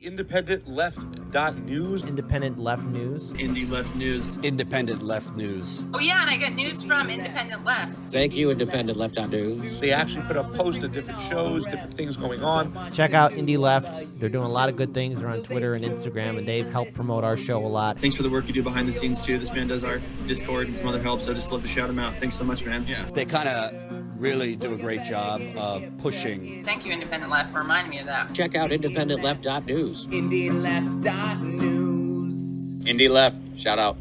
IndependentLeft.news. Independent Left News. Indie Left News. Independent Left News. Oh yeah, and I get news from Independent Left. Thank you, Independent Left.news. They actually put up posts of different shows, different things going on. Check out Indie Left. They're doing a lot of good things. They're on Twitter and Instagram, and they've helped promote our show a lot. Thanks for the work you do behind the scenes too. This man does our Discord and some other help, so I just love to shout him out. Thanks so much, man. Yeah. They kind of really do a great job of pushing. Thank you, Independent Left, for reminding me of that. Check out IndependentLeft.news. IndieLeft.news. Indie Left, shout out.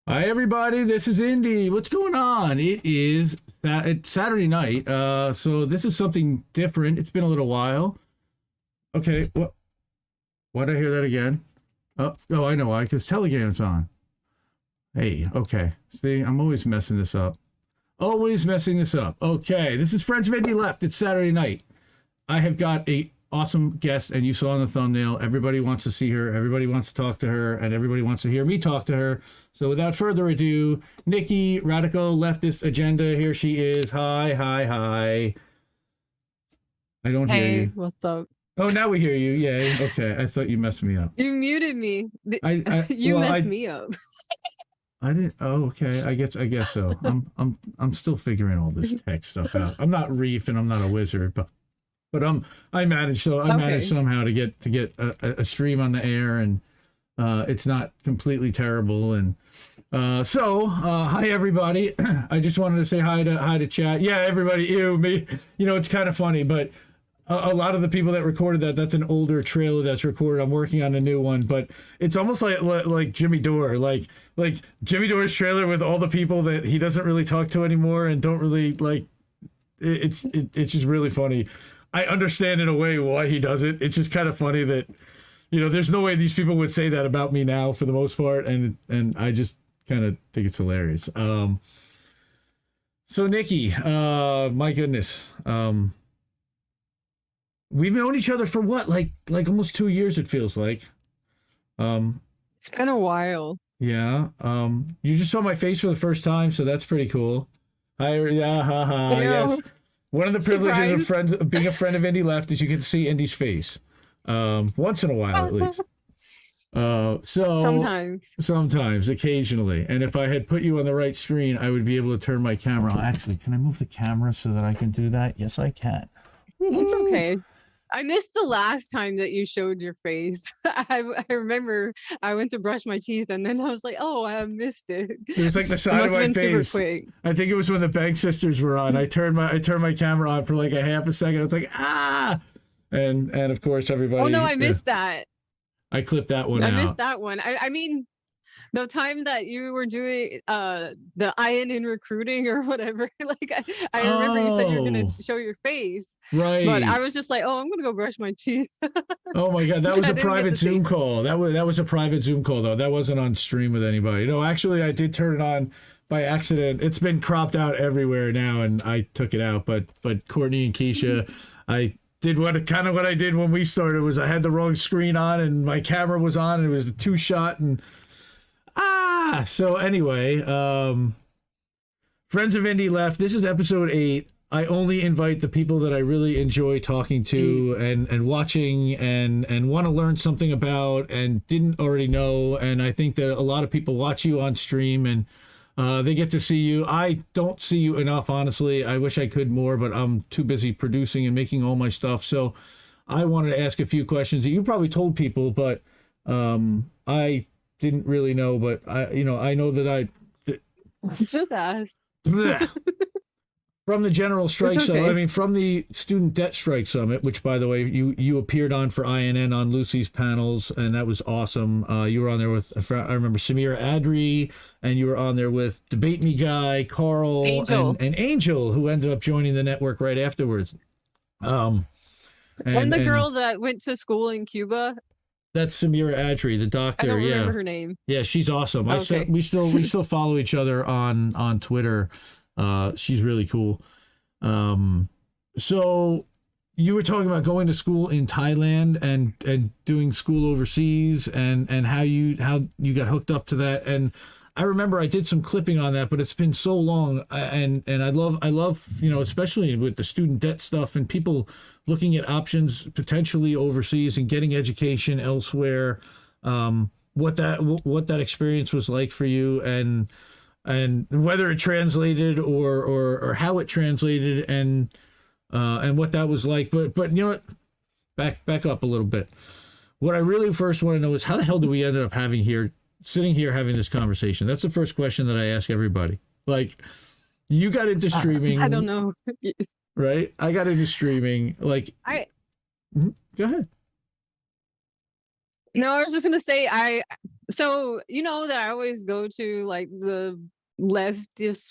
Hi, everybody. This is Indy. What's going on? It's Saturday night, so this is something different. It's been a little while. Okay, what? Why did I hear that again? Oh, I know why, because Telegram's on. Hey, okay. See, I'm always messing this up. Always messing this up. Okay, this is Friends of Indie Left. It's Saturday night. I have got a awesome guest, and you saw in the thumbnail, everybody wants to see her, everybody wants to talk to her, and everybody wants to hear me talk to her. So without further ado, Nikki, Radical Leftist Agenda, here she is. Hi. I don't hear you. Hey, what's up? Oh, now we hear you. Yay. Okay, I thought you messed me up. You muted me. You well, messed me up. I didn't. Oh, okay. I guess so. I'm still figuring all this tech stuff out. I'm not Reef, and I'm not a wizard, but I managed somehow to get a stream on the air, and it's not completely terrible. And hi everybody. I just wanted to say hi to chat. Yeah, everybody. You, me. You know, it's kind of funny, but a lot of the people that recorded that's an older trailer that's recorded. I'm working on a new one, but it's almost like Jimmy Dore, like Jimmy Dore's trailer with all the people that he doesn't really talk to anymore and don't really like. It's just really funny. I understand in a way why he does it. It's just kind of funny that, you know, there's no way these people would say that about me now for the most part, and I just kind of think it's hilarious. So Nikki, my goodness, we've known each other for what, like almost 2 years, it feels like. It's been a while. Yeah. You just saw my face for the first time, so that's pretty cool. Hi, yeah, haha, yes. One of the privileges of being a friend of Indie Left is you get to see Indy's face. Once in a while, at least. Sometimes, occasionally. And if I had put you on the right screen, I would be able to turn my camera on. Actually, can I move the camera so that I can do that? Yes, I can. It's okay. I missed the last time that you showed your face. I remember I went to brush my teeth and then I was like, oh, I missed it. It was like the side of my face. Super quick. I think it was when the Bank Sisters were on. I turned my camera on for like a half a second. I was like, ah, and of course everybody. Oh no, I missed that. I clipped that one out. I missed that one. I mean, the time that you were doing the IN in recruiting or whatever, like I remember you said you were gonna show your face, right? But I was just like, oh, I'm gonna go brush my teeth. Oh my god, that was a private Zoom call. That was a private Zoom call though. That wasn't on stream with anybody. No, actually, I did turn it on by accident. It's been cropped out everywhere now, and I took it out. But Courtney and Keisha, I did what I did when we started was I had the wrong screen on and my camera was on and it was a 2-shot and. So anyway, Friends of Indie Left, this is episode 8. I only invite the people that I really enjoy talking to and watching and want to learn something about and didn't already know. And I think that a lot of people watch you on stream and they get to see you. I don't see you enough, honestly. I wish I could more, but I'm too busy producing and making all my stuff. So I wanted to ask a few questions that you probably told people, but I didn't really know, but I know that just ask. From the General Strike Summit, from the Student Debt Strike Summit, which by the way, you appeared on for INN on Lucy's panels, and that was awesome. You were on there with, I remember Samira Adri, and you were on there with Debate Me Guy, Carl, and Angel, who ended up joining the network right afterwards. And the girl that went to school in Cuba. That's Samira Adri, the doctor. I don't remember her name. Yeah, she's awesome. Okay. We still follow each other on Twitter. She's really cool. So you were talking about going to school in Thailand and doing school overseas and how you got hooked up to that. And I remember I did some clipping on that, but it's been so long, and I love especially with the student debt stuff and people looking at options potentially overseas and getting education elsewhere. What that experience was like for you, and whether it translated or how it translated, and what that was like. But you know what? Back up a little bit. What I really first want to know is how the hell do we end up sitting here having this conversation? That's the first question that I ask everybody. Like, you got into streaming. I don't know. Right? I got into streaming. Like, go ahead. No, I was just gonna say so you know that I always go to like the leftosphere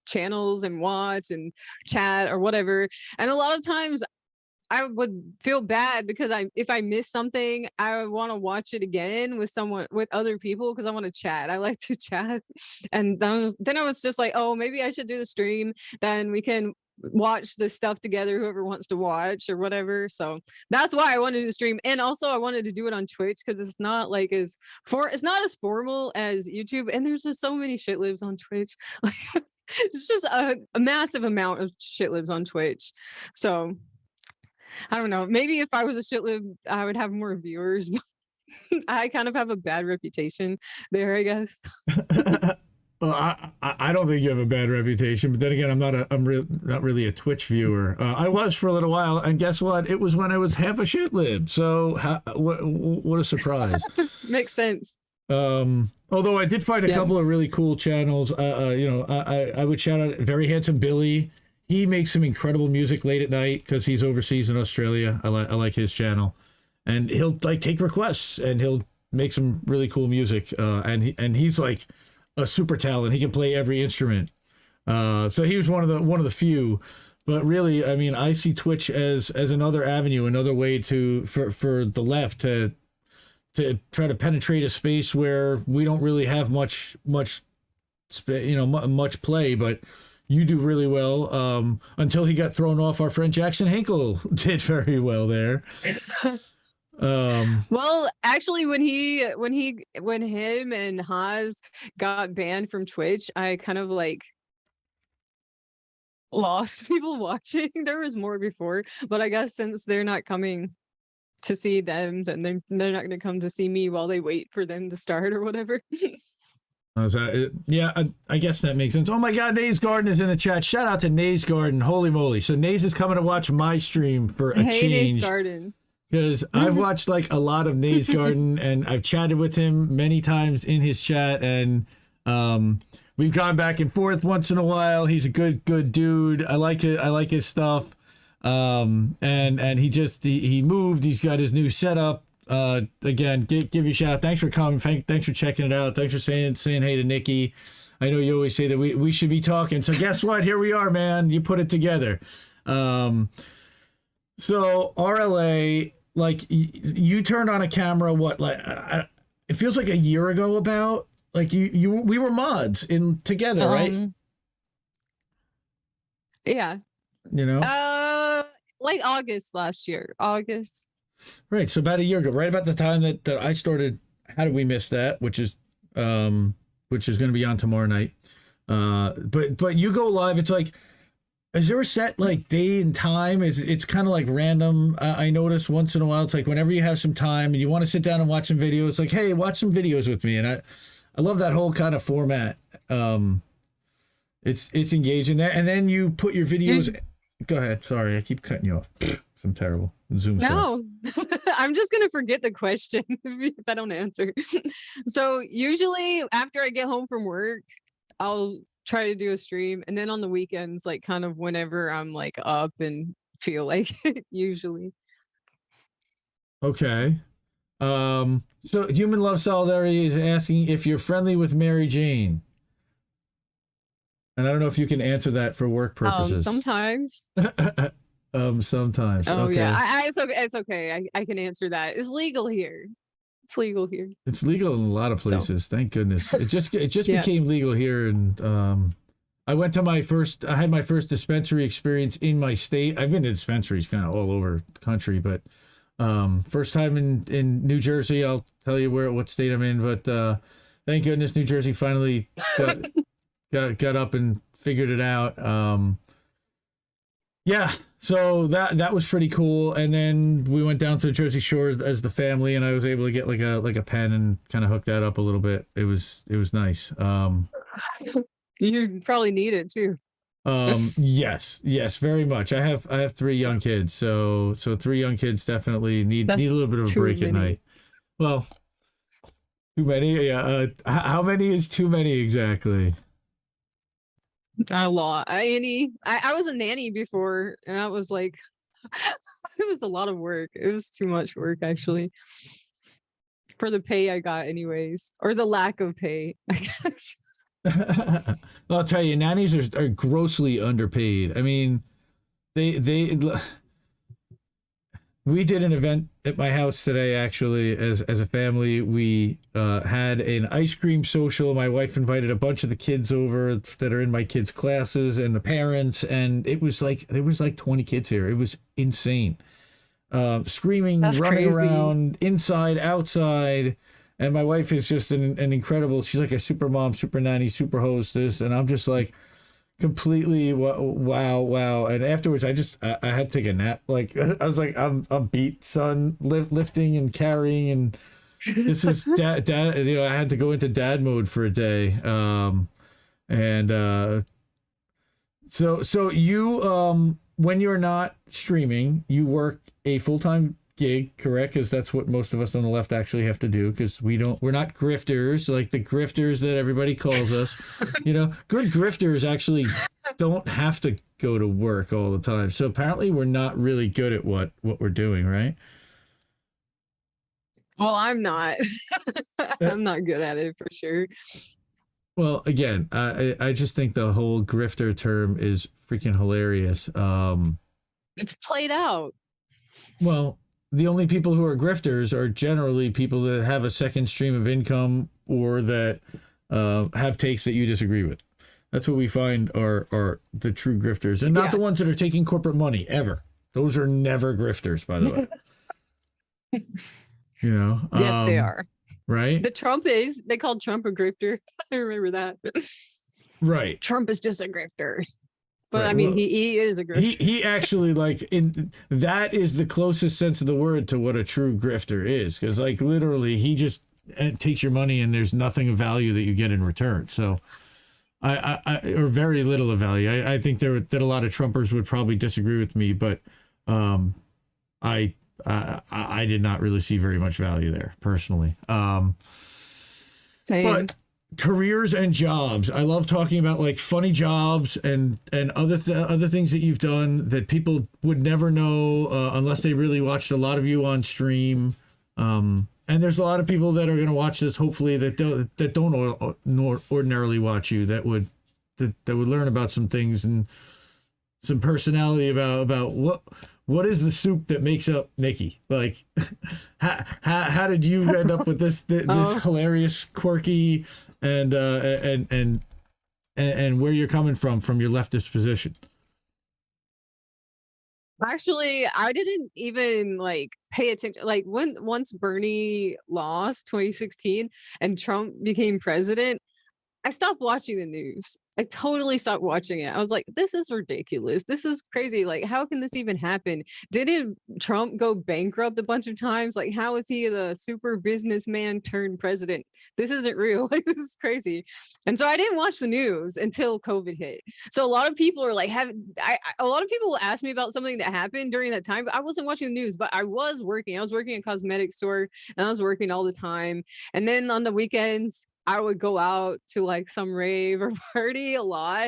channels and watch and chat or whatever. And a lot of times I would feel bad because if I miss something, I want to watch it again with other people because I want to chat. I like to chat. And then I was just like, oh, maybe I should do the stream. Then we can watch the stuff together, whoever wants to watch or whatever. So that's why I wanted to stream. And also I wanted to do it on Twitch because it's not like it's not as formal as YouTube, and there's just so many shit libs on Twitch. Like, it's just a massive amount of shit libs on Twitch. So I don't know, maybe if I was a shit lib I would have more viewers. I kind of have a bad reputation there, I guess. Well, I don't think you have a bad reputation, but then again, I'm not really a Twitch viewer. I was for a little while, and guess what? It was when I was half a shit lib. So what a surprise! Makes sense. Although I did find a couple of really cool channels. I would shout out Very Handsome Billy. He makes some incredible music late at night because he's overseas in Australia. I like his channel, and he'll like take requests and he'll make some really cool music. And he's like a super talent. He can play every instrument. So he was one of the few. But really, I mean, I see Twitch as another avenue, another way for the left to try to penetrate a space where we don't really have much play, but you do really well. Until he got thrown off, our friend Jackson Hinkle did very well there. Well, actually, when him and Haas got banned from Twitch, I kind of like lost people watching. There was more before, but I guess since they're not coming to see them, then they're not going to come to see me while they wait for them to start or whatever. Yeah, I guess that makes sense. Oh my God, Nays Garden is in the chat. Shout out to Nays Garden. Holy moly! So Nays is coming to watch my stream for a change. Nays Garden. Because I've watched like a lot of Nays Garden, and I've chatted with him many times in his chat, and we've gone back and forth once in a while. He's a good dude. I like it. I like his stuff. And he moved. He's got his new setup. Again, give you a shout out. Thanks for coming. Thanks for checking it out. Thanks for saying hey to Nikki. I know you always say that we should be talking. So guess what? Here we are, man. You put it together. So RLA. Like you turned on a camera, what? Like it feels like a year ago. About like we were mods in together, right? Yeah. You know. Like August last year. August. Right. So about a year ago, right about the time that I started. How did we miss that? Which is going to be on tomorrow night. But you go live. It's like. Is there a set like day and time? It's kind of like random. I notice once in a while, it's like whenever you have some time and you want to sit down and watch some videos, like, hey, watch some videos with me. And I love that whole kind of format. It's engaging there. And then you put your videos. Go ahead. Sorry, I keep cutting you off. I'm terrible. Zoom. No, I'm just gonna forget the question if I don't answer. So usually after I get home from work, I'll try to do a stream, and then on the weekends, like kind of whenever I'm like up and feel like it, usually. Okay. So Human Love Solidarity is asking if you're friendly with Mary Jane. And I don't know if you can answer that for work purposes. Sometimes. Sometimes. Oh okay. yeah, it's okay. I can answer that. It's legal here. It's legal here. It's legal in a lot of places. So. Thank goodness. It just yeah. became legal here, and I had my first dispensary experience in my state. I've been to dispensaries kind of all over the country, but First time in New Jersey. I'll tell you what state I'm in, but thank goodness New Jersey finally got up and figured it out. Yeah, so that was pretty cool. And then we went down to the Jersey Shore as the family, and I was able to get like a pen and kind of hook that up a little bit. It was nice. You probably need it too. Yes, very much. I have 3 young kids, so 3 young kids definitely need a little bit of a break at night. Well, too many. Yeah. How many is too many exactly? A lot. I was a nanny before, and that was like, it was a lot of work. It was too much work, actually, for the pay I got, anyways, or the lack of pay, I guess. I'll tell you, nannies are grossly underpaid. I mean, we did an event at my house today, actually, as a family. We had an ice cream social. My wife invited a bunch of the kids over that are in my kids' classes and the parents, and there was like 20 kids here. It was insane. Screaming, That's running crazy. around, inside, outside. And my wife is just an incredible, she's like a super mom, super nanny, super hostess. And I'm just like, completely wow. And afterwards I had to take a nap. Like I was like, I'm beat, son, lifting and carrying, and this is dad, you know, I had to go into dad mode for a day. So you when you're not streaming, you work a full-time gig, correct? Because that's what most of us on the left actually have to do, because we're not grifters, like the grifters that everybody calls us. You know, good grifters actually don't have to go to work all the time. So apparently we're not really good at what we're doing, right? Well, I'm not. I'm not good at it for sure. Well, again, I just think the whole grifter term is freaking hilarious. It's played out. Well, the only people who are grifters are generally people that have a second stream of income, or that have takes that you disagree with. That's what we find are the true grifters, and not the ones that are taking corporate money ever. Those are never grifters, by the way. You know? Yes, they are. Right? The Trump is. They called Trump a grifter. I remember that. Right. Trump is just a grifter. But Right. I mean, Well, he is a grifter. He actually, like, that is the closest sense of the word to what a true grifter is, because like literally he just takes your money and there's nothing of value that you get in return. So or very little of value. I think that a lot of Trumpers would probably disagree with me, but I did not really see very much value there personally. Same. But careers and jobs, I love talking about like funny jobs and other things that you've done that people would never know unless they really watched a lot of you on stream. And there's a lot of people that are going to watch this, hopefully, that don't ordinarily watch you, that would learn about some things and some personality about what is the soup that makes up Nikki? Like, how did you end up with this hilarious, quirky, and where you're coming from your leftist position? Actually, I didn't even like pay attention. Like once Bernie lost 2016 and Trump became president, I stopped watching the news. I totally stopped watching it. I was like, this is ridiculous. This is crazy. Like, how can this even happen? Didn't Trump go bankrupt a bunch of times? Like, how is he the super businessman turned president? This isn't real. Like, this is crazy. And so I didn't watch the news until COVID hit. So a lot of people are like, a lot of people will ask me about something that happened during that time, but I wasn't watching the news, but I was working. I was working at a cosmetic store, and I was working all the time. And then on the weekends, I would go out to like some rave or party a lot,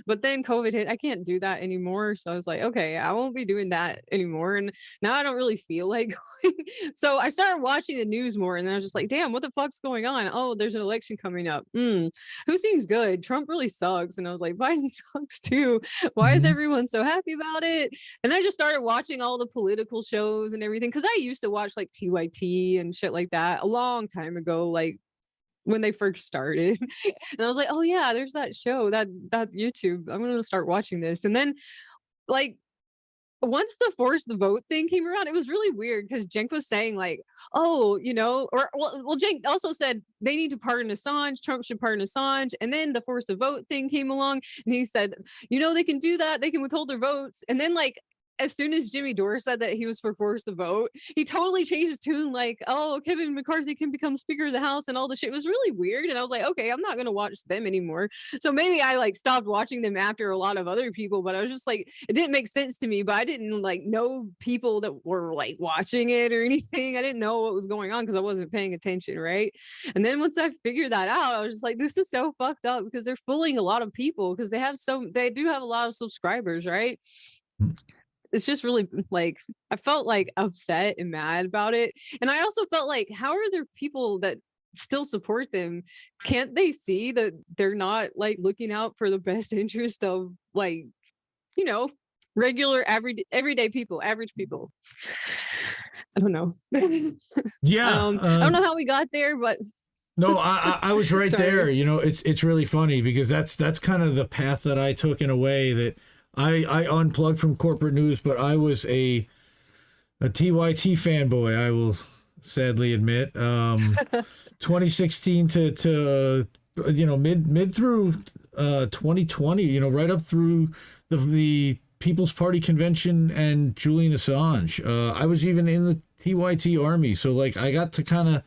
but then COVID hit. I can't do that anymore. So I was like, okay, I won't be doing that anymore. And now I don't really feel like going. So I started watching the news more, and then I was just like, damn, what the fuck's going on? Oh, there's an election coming up. Who seems good? Trump really sucks. And I was like, Biden sucks too. Why is everyone so happy about it? And I just started watching all the political shows and everything, because I used to watch like TYT and shit like that a long time ago, like when they first started. And I was like, oh yeah, there's that show, that YouTube. I'm gonna start watching this. And then like once the force the vote thing came around, it was really weird because Cenk was saying like, oh, well, Cenk also said they need to pardon Assange, Trump should pardon Assange. And then the force the vote thing came along and he said, they can do that. They can withhold their votes. And then like, as soon as Jimmy Dore said that he was for force the vote, he totally changed his tune like, oh, Kevin McCarthy can become Speaker of the House and all the shit. It was really weird. And I was like, okay, I'm not going to watch them anymore. So maybe I like stopped watching them after a lot of other people, but I was just like, it didn't make sense to me, but I didn't like know people that were like watching it or anything. I didn't know what was going on because I wasn't paying attention. Right. And then once I figured that out, I was just like, this is so fucked up because they're fooling a lot of people because they do have a lot of subscribers. Right. It's just really like, I felt like upset and mad about it. And I also felt like, how are there people that still support them? Can't they see that they're not like looking out for the best interest of like, regular, everyday people, average people? I don't know. Yeah. I don't know how we got there, but no, I was right there. It's really funny because that's kind of the path that I took in a way that I unplugged from corporate news, but I was a TYT fanboy, I will sadly admit. 2016 to mid through 2020, right up through the People's Party convention and Julian Assange. I was even in the TYT army, so like I got to kind of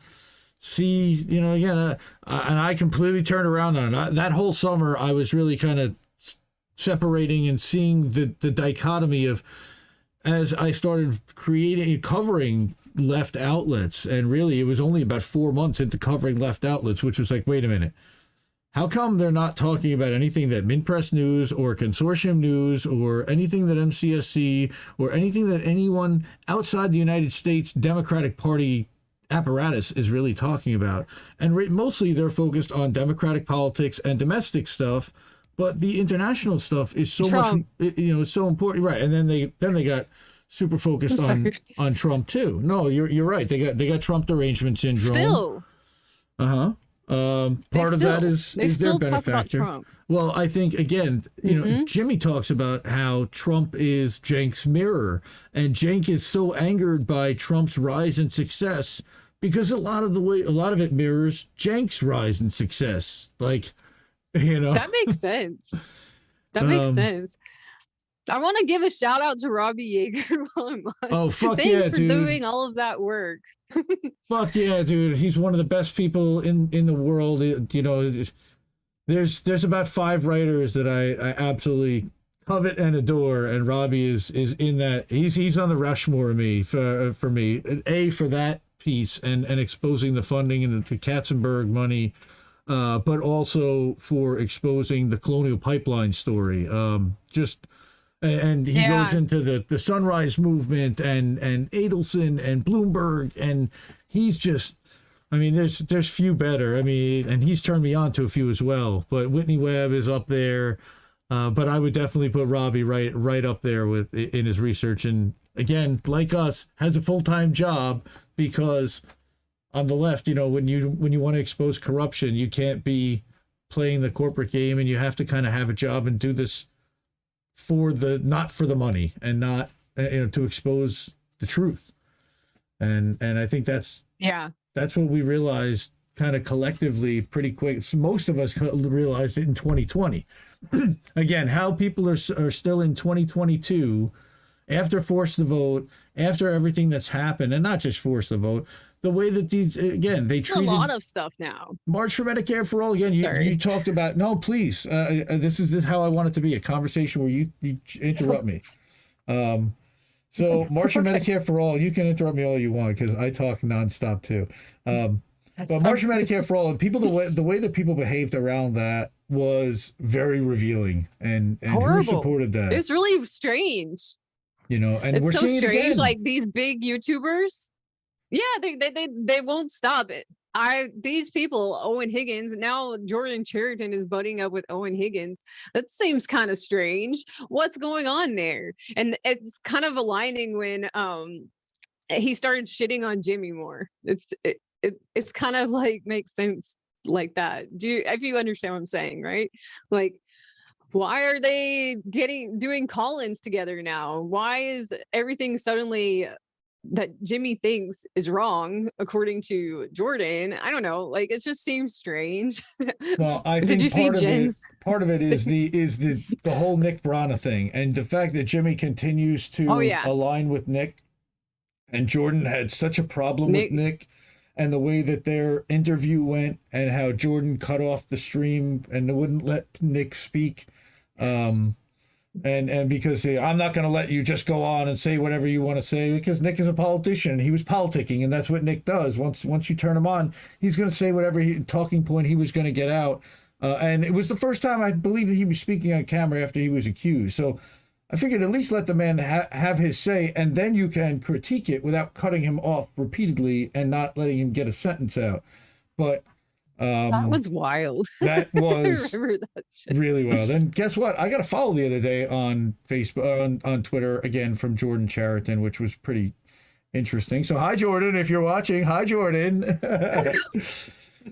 see, again, and I completely turned around on it. That whole summer, I was really kind of separating and seeing the dichotomy of, as I started covering left outlets, and really it was only about 4 months into covering left outlets, which was like, wait a minute, how come they're not talking about anything that Minpress News or Consortium News or anything that MCSC or anything that anyone outside the United States Democratic Party apparatus is really talking about? And mostly they're focused on Democratic politics and domestic stuff. But the international stuff is so Trump. much, it's so important, right? And then they got super focused on Trump too. No, you're right. They got Trump derangement syndrome. Still. Part of that is their benefactor. Well, I think again, Jimmy talks about how Trump is Cenk's mirror, and Cenk is so angered by Trump's rise and success because a lot of it mirrors Cenk's rise and success, like. That makes sense. That makes sense. I want to give a shout out to Robbie Yeager while I'm on. Oh, fuck Thanks yeah, for dude. doing all of that work. Fuck yeah, dude. He's one of the best people in the world. There's about 5 writers that I absolutely covet and adore, and Robbie is in that. He's on the Rushmore for me. For that piece and exposing the funding and the Katzenberg money. But also for exposing the Colonial Pipeline story. And he goes into the Sunrise Movement and Adelson and Bloomberg, and he's just, there's few better. And he's turned me on to a few as well. But Whitney Webb is up there. But I would definitely put Robbie right up there in his research. And again, like us, has a full-time job because. On the left, when you want to expose corruption, you can't be playing the corporate game, and you have to kind of have a job and do this not for the money, and not to expose the truth. And I think that's what we realized kind of collectively pretty quick. So most of us realized it in 2020. Again, how people are still in 2022 after force the vote, after everything that's happened, and not just force the vote. The way that they treated a lot of stuff now. March for Medicare for All. Again, you talked about, no, please. This is how I want it to be, a conversation where you interrupt me. So March for Medicare for All, you can interrupt me all you want because I talk nonstop too. But March for Medicare for All, and the way that people behaved around that was very revealing, and who supported that? It's really strange. And it's we're so seeing strange. it again. Like these big YouTubers. Yeah, they won't stop it. These people, Owen Higgins, now Jordan Chariton is butting up with Owen Higgins. That seems kind of strange. What's going on there? And it's kind of aligning when he started shitting on Jimmy more. It's kind of like makes sense like that. If you understand what I'm saying, right? Like why are they doing call-ins together now? Why is everything suddenly that Jimmy thinks is wrong according to Jordan? I don't know. Like, it just seems strange. Well, I think Did you see Jen's? part of it is the whole Nick Brana thing, and the fact that Jimmy continues to align with Nick, and Jordan had such a problem with Nick, and the way that their interview went, and how Jordan cut off the stream and wouldn't let Nick speak. And because I'm not going to let you just go on and say whatever you want to say, because Nick is a politician. He was politicking, and that's what Nick does. Once you turn him on, he's going to say whatever talking point he was going to get out. And it was the first time I believe that he was speaking on camera after he was accused. So I figured at least let the man have his say, and then you can critique it without cutting him off repeatedly and not letting him get a sentence out. But that was wild. That was I remember that shit. Really wild. And guess what? I got a follow the other day on Facebook, on Twitter, again from Jordan Chariton, which was pretty interesting. So hi, Jordan, if you're watching. Hi, Jordan.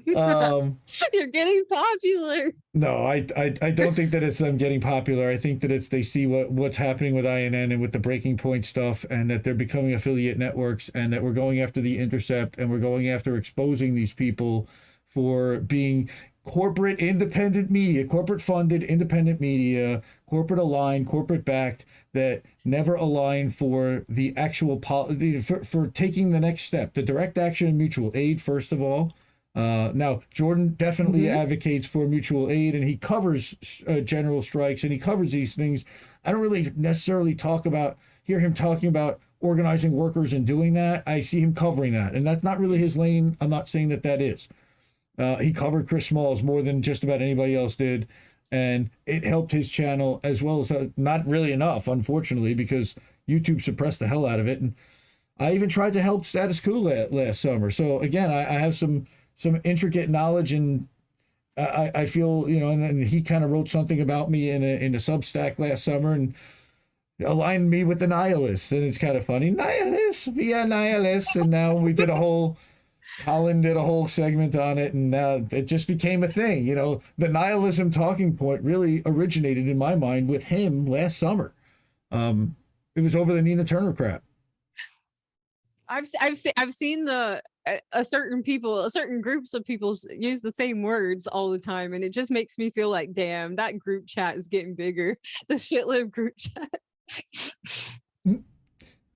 You're getting popular. No, I don't think that it's them getting popular. I think that it's they see what's happening with INN and with the Breaking Point stuff, and that they're becoming affiliate networks, and that we're going after The Intercept, and we're going after exposing these people for being corporate independent media, corporate funded independent media, corporate aligned, corporate backed, that never align for the actual for taking the next step, the direct action and mutual aid, first of all. Now, Jordan definitely advocates for mutual aid, and he covers general strikes, and he covers these things. I don't really necessarily hear him talking about organizing workers and doing that. I see him covering that, and that's not really his lane. I'm not saying that is. He covered Chris Smalls more than just about anybody else did, and it helped his channel as well as not really enough, unfortunately, because YouTube suppressed the hell out of it. And I even tried to help Status Quo last summer. So again, I have some intricate knowledge, and I feel, and then he kind of wrote something about me in a Substack last summer and aligned me with the nihilists, and it's kind of funny, nihilists, via nihilists, and now we did Colin did a whole segment on it, and it just became a thing. The nihilism talking point really originated in my mind with him last summer. It was over the Nina Turner crap. I've seen certain groups of people use the same words all the time, and it just makes me feel like, damn, that group chat is getting bigger. The shitlib group chat.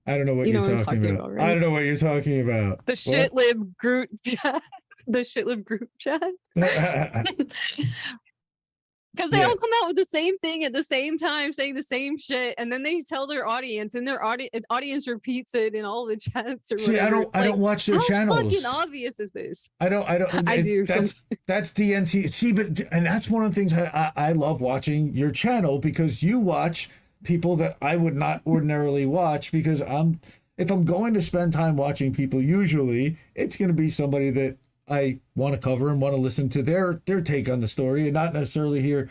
I don't know what you're talking about. Right? I don't know what you're talking about. The shitlib group chat. The shitlib group chat. Because they all come out with the same thing at the same time, saying the same shit, and then they tell their audience, and their audience repeats it in all the chats or whatever. See, I don't watch their channels. How fucking obvious is this? I do. That's DNC. See, and that's one of the things I love watching your channel, because you watch people that I would not ordinarily watch, because if I'm going to spend time watching people, usually it's going to be somebody that I want to cover and want to listen to their take on the story, and not necessarily hear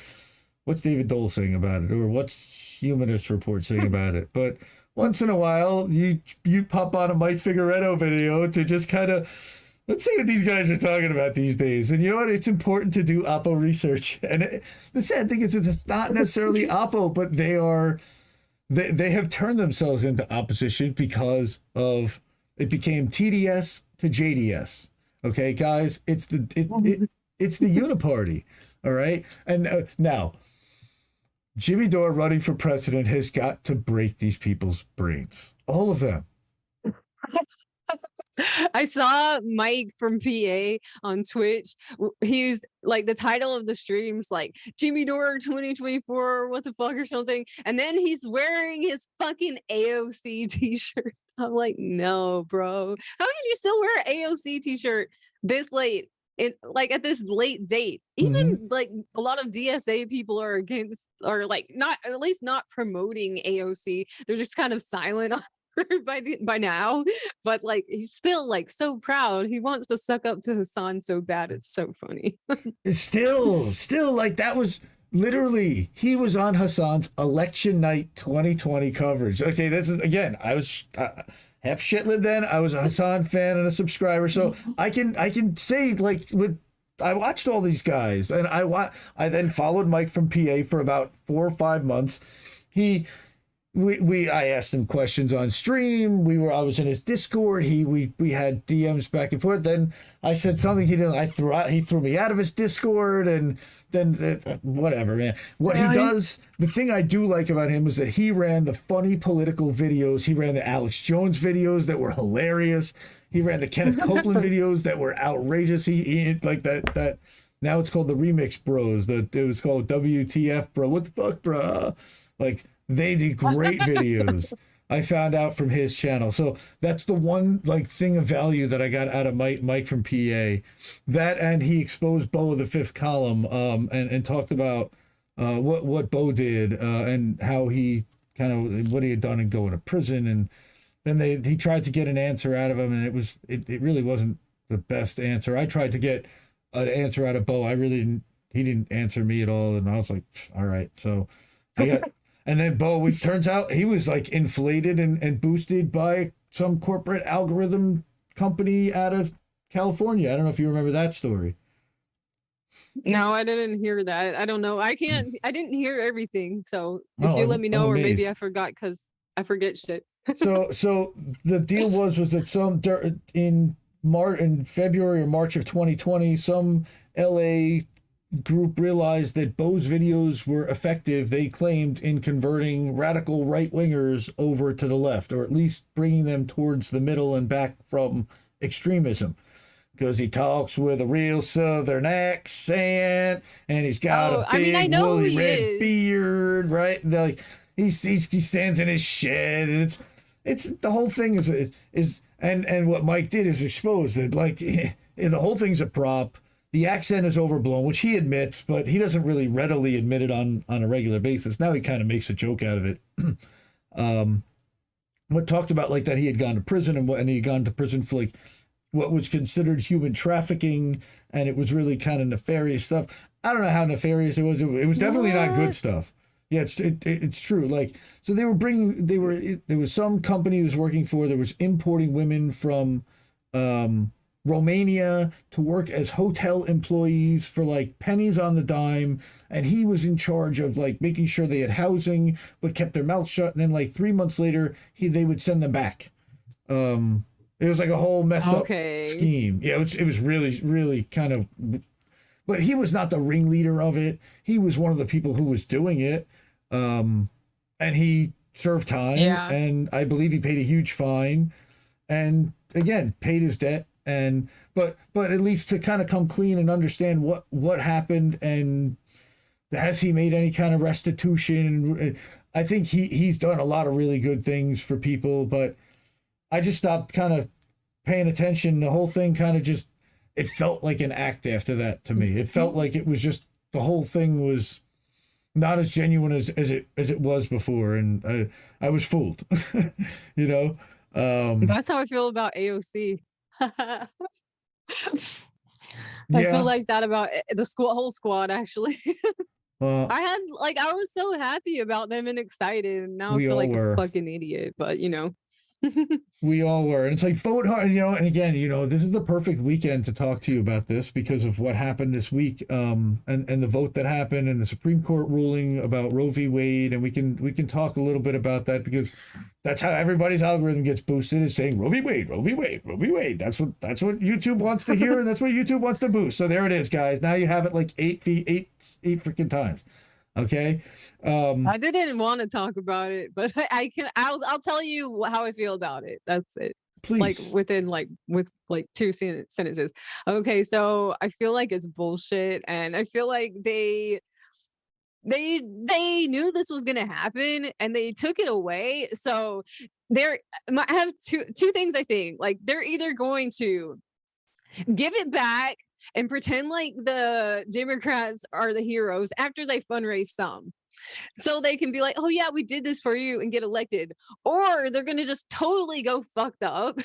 what's David Dole saying about it or what's Humanist Report saying about it. But once in a while, you pop on a Mike Figueredo video to just kind of, let's see what these guys are talking about these days. And you know what? It's important to do Oppo research. And the sad thing is, it's not necessarily Oppo, but they have turned themselves into opposition because of it became TDS to JDS. Okay, guys, it's the uniparty, all right? And now, Jimmy Dore running for president has got to break these people's brains, all of them. I saw Mike from PA on Twitch. He's like, the title of the stream's like Jimmy Dore 2024, what the fuck, or something. And then he's wearing his fucking AOC t-shirt. I'm like, no, bro. How can you still wear an AOC t-shirt this late? At this late date, even like a lot of DSA people are not promoting AOC. They're just kind of silent on her by now. But like, he's still like so proud. He wants to suck up to Hassan so bad. It's so funny. still like, that was literally, he was on Hassan's election night 2020 coverage. Okay, this is, again, I was half shitlib then. I was a Hassan fan and a subscriber, so I can say, like, with watched all these guys, and I then followed Mike from PA for about 4 or 5 months. I asked him questions on stream. I was in his Discord. We had DMs back and forth. Then I said something he didn't. He threw me out of his Discord, and then whatever, man. What he does, the thing I do like about him is that he ran the funny political videos. He ran the Alex Jones videos that were hilarious. He ran the Kenneth Copeland videos that were outrageous. He like that. Now it's called the Remix Bros. It was called WTF, bro. What the fuck, bro? Like. They did great videos. I found out from his channel. So that's the one like thing of value that I got out of Mike from PA. That, and he exposed Bo of the Fifth Column, and talked about what Bo did, and how he kind of what he had done in going to prison. And then he tried to get an answer out of him, and it really wasn't the best answer. I tried to get an answer out of Bo. He didn't answer me at all, and I was like, all right. So I got. And then Bo, it turns out he was like inflated and boosted by some corporate algorithm company out of California. I don't know if you remember that story. No, I didn't hear that. I don't know. I didn't hear everything. So if you let me know, I'm or maybe amazed. I forgot because I forget shit. So the deal was that in February or March of 2020, some LA group realized that Bo's videos were effective, they claimed, in converting radical right-wingers over to the left, or at least bringing them towards the middle and back from extremism. Because he talks with a real Southern accent, and he's got a big woolly red beard, right? Like he stands in his shed, and it's the whole thing is and what Mike did is expose that like the whole thing's a prop. The accent is overblown, which he admits, but he doesn't really readily admit it on a regular basis. Now he kind of makes a joke out of it. What talked about like that he had gone to prison and he had gone to prison for like what was considered human trafficking, and it was really kind of nefarious stuff. I don't know how nefarious it was. It was definitely not good stuff. Yeah, it's true. Like, so there was some company he was working for that was importing women from Romania to work as hotel employees for like pennies on the dime, and he was in charge of like making sure they had housing but kept their mouth shut, and then like 3 months later they would send them back. It was like a whole messed up scheme. Yeah, it was really, really kind of, but he was not the ringleader of it. He was one of the people who was doing it, and he served time, and I believe he paid a huge fine, and again paid his debt. And but at least to kind of come clean and understand what happened, and has he made any kind of restitution? And I think he's done a lot of really good things for people, but I just stopped kind of paying attention. The whole thing kind of just, it felt like an act after that to me. It felt like it was just, the whole thing was not as genuine as it was before, and I was fooled. You know, that's how I feel about AOC. I feel like that about the whole squad, actually. I was so happy about them and excited, and now I feel like a fucking idiot, but you know. We all were, and it's like vote hard, you know. And again, you know, this is the perfect weekend to talk to you about this because of what happened this week, and the vote that happened, and the Supreme Court ruling about Roe v. Wade, and we can talk a little bit about that because that's how everybody's algorithm gets boosted, is saying Roe v. Wade, Roe v. Wade, Roe v. Wade. That's what YouTube wants to hear, and that's what YouTube wants to boost. So there it is, guys. Now you have it like eight freaking times. Okay. I didn't want to talk about it, but I'll tell you how I feel about it. That's it. Please. Like with 2 sentences. Okay, so I feel like it's bullshit, and I feel like they knew this was gonna happen and they took it away. So I have two things. I think like they're either going to give it back and pretend like the Democrats are the heroes after they fundraise some, so they can be like, oh yeah, we did this for you, and get elected, or they're gonna just totally go fucked up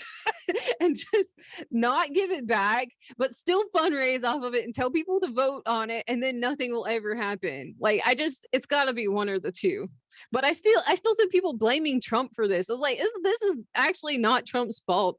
and just not give it back, but still fundraise off of it and tell people to vote on it, and then nothing will ever happen. Like, it's got to be one or the two. But I still see people blaming Trump for this. I was like, this is actually not Trump's fault.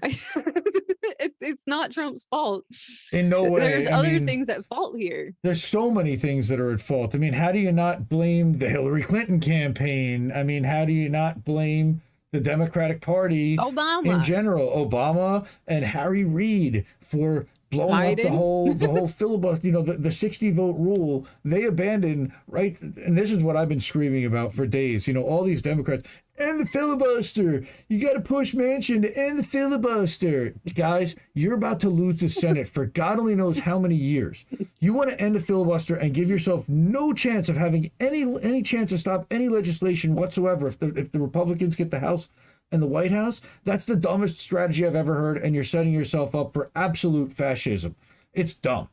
It's not Trump's fault. In no way. There's other things at fault here. There's so many things that are at fault. I mean, how do you not blame the Hillary Clinton campaign? I mean, how do you not blame the Democratic Party Obama in general? Obama and Harry Reid for blowing up the whole filibuster, the 60 vote rule. They abandoned, right? And this is what I've been screaming about for days. All these Democrats, end the filibuster. You got to push Manchin to end the filibuster. Guys, you're about to lose the Senate for God only knows how many years. You want to end the filibuster and give yourself no chance of having any chance to stop any legislation whatsoever if the Republicans get the House and the White House. That's the dumbest strategy I've ever heard, and you're setting yourself up for absolute fascism. It's dumb,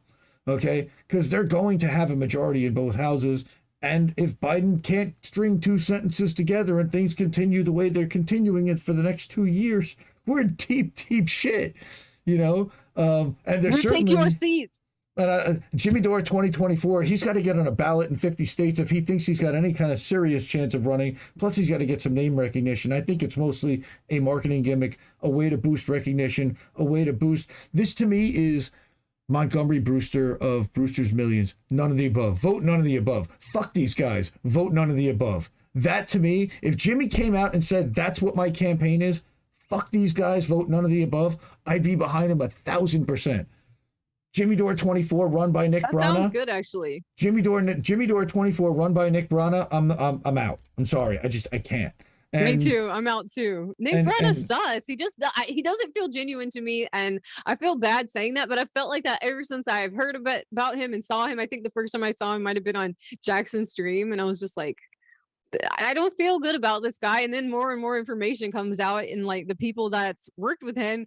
okay? Because they're going to have a majority in both houses, and if Biden can't string two sentences together and things continue the way they're continuing it for the next 2 years, we're in deep, deep shit, And there's take your seats. And Jimmy Dore 2024, he's got to get on a ballot in 50 states if he thinks he's got any kind of serious chance of running. Plus, he's got to get some name recognition. I think it's mostly a marketing gimmick, a way to boost recognition, a way to boost. This, to me, is Montgomery Brewster of Brewster's Millions. None of the above. Vote none of the above. Fuck these guys. Vote none of the above. That, to me, if Jimmy came out and said, that's what my campaign is, fuck these guys, vote none of the above, I'd be behind him 1,000%. Jimmy Dore 24 run by Nick Brana. That sounds good, actually. Jimmy Dore 24 run by Nick Brana. I'm out. I'm sorry. I can't. Me too. I'm out too. Nick Brana's sus. He doesn't feel genuine to me, and I feel bad saying that, but I felt like that ever since I've heard about him and saw him. I think the first time I saw him might have been on Jackson's stream, and I was just like, I don't feel good about this guy. And then more and more information comes out, and like the people that's worked with him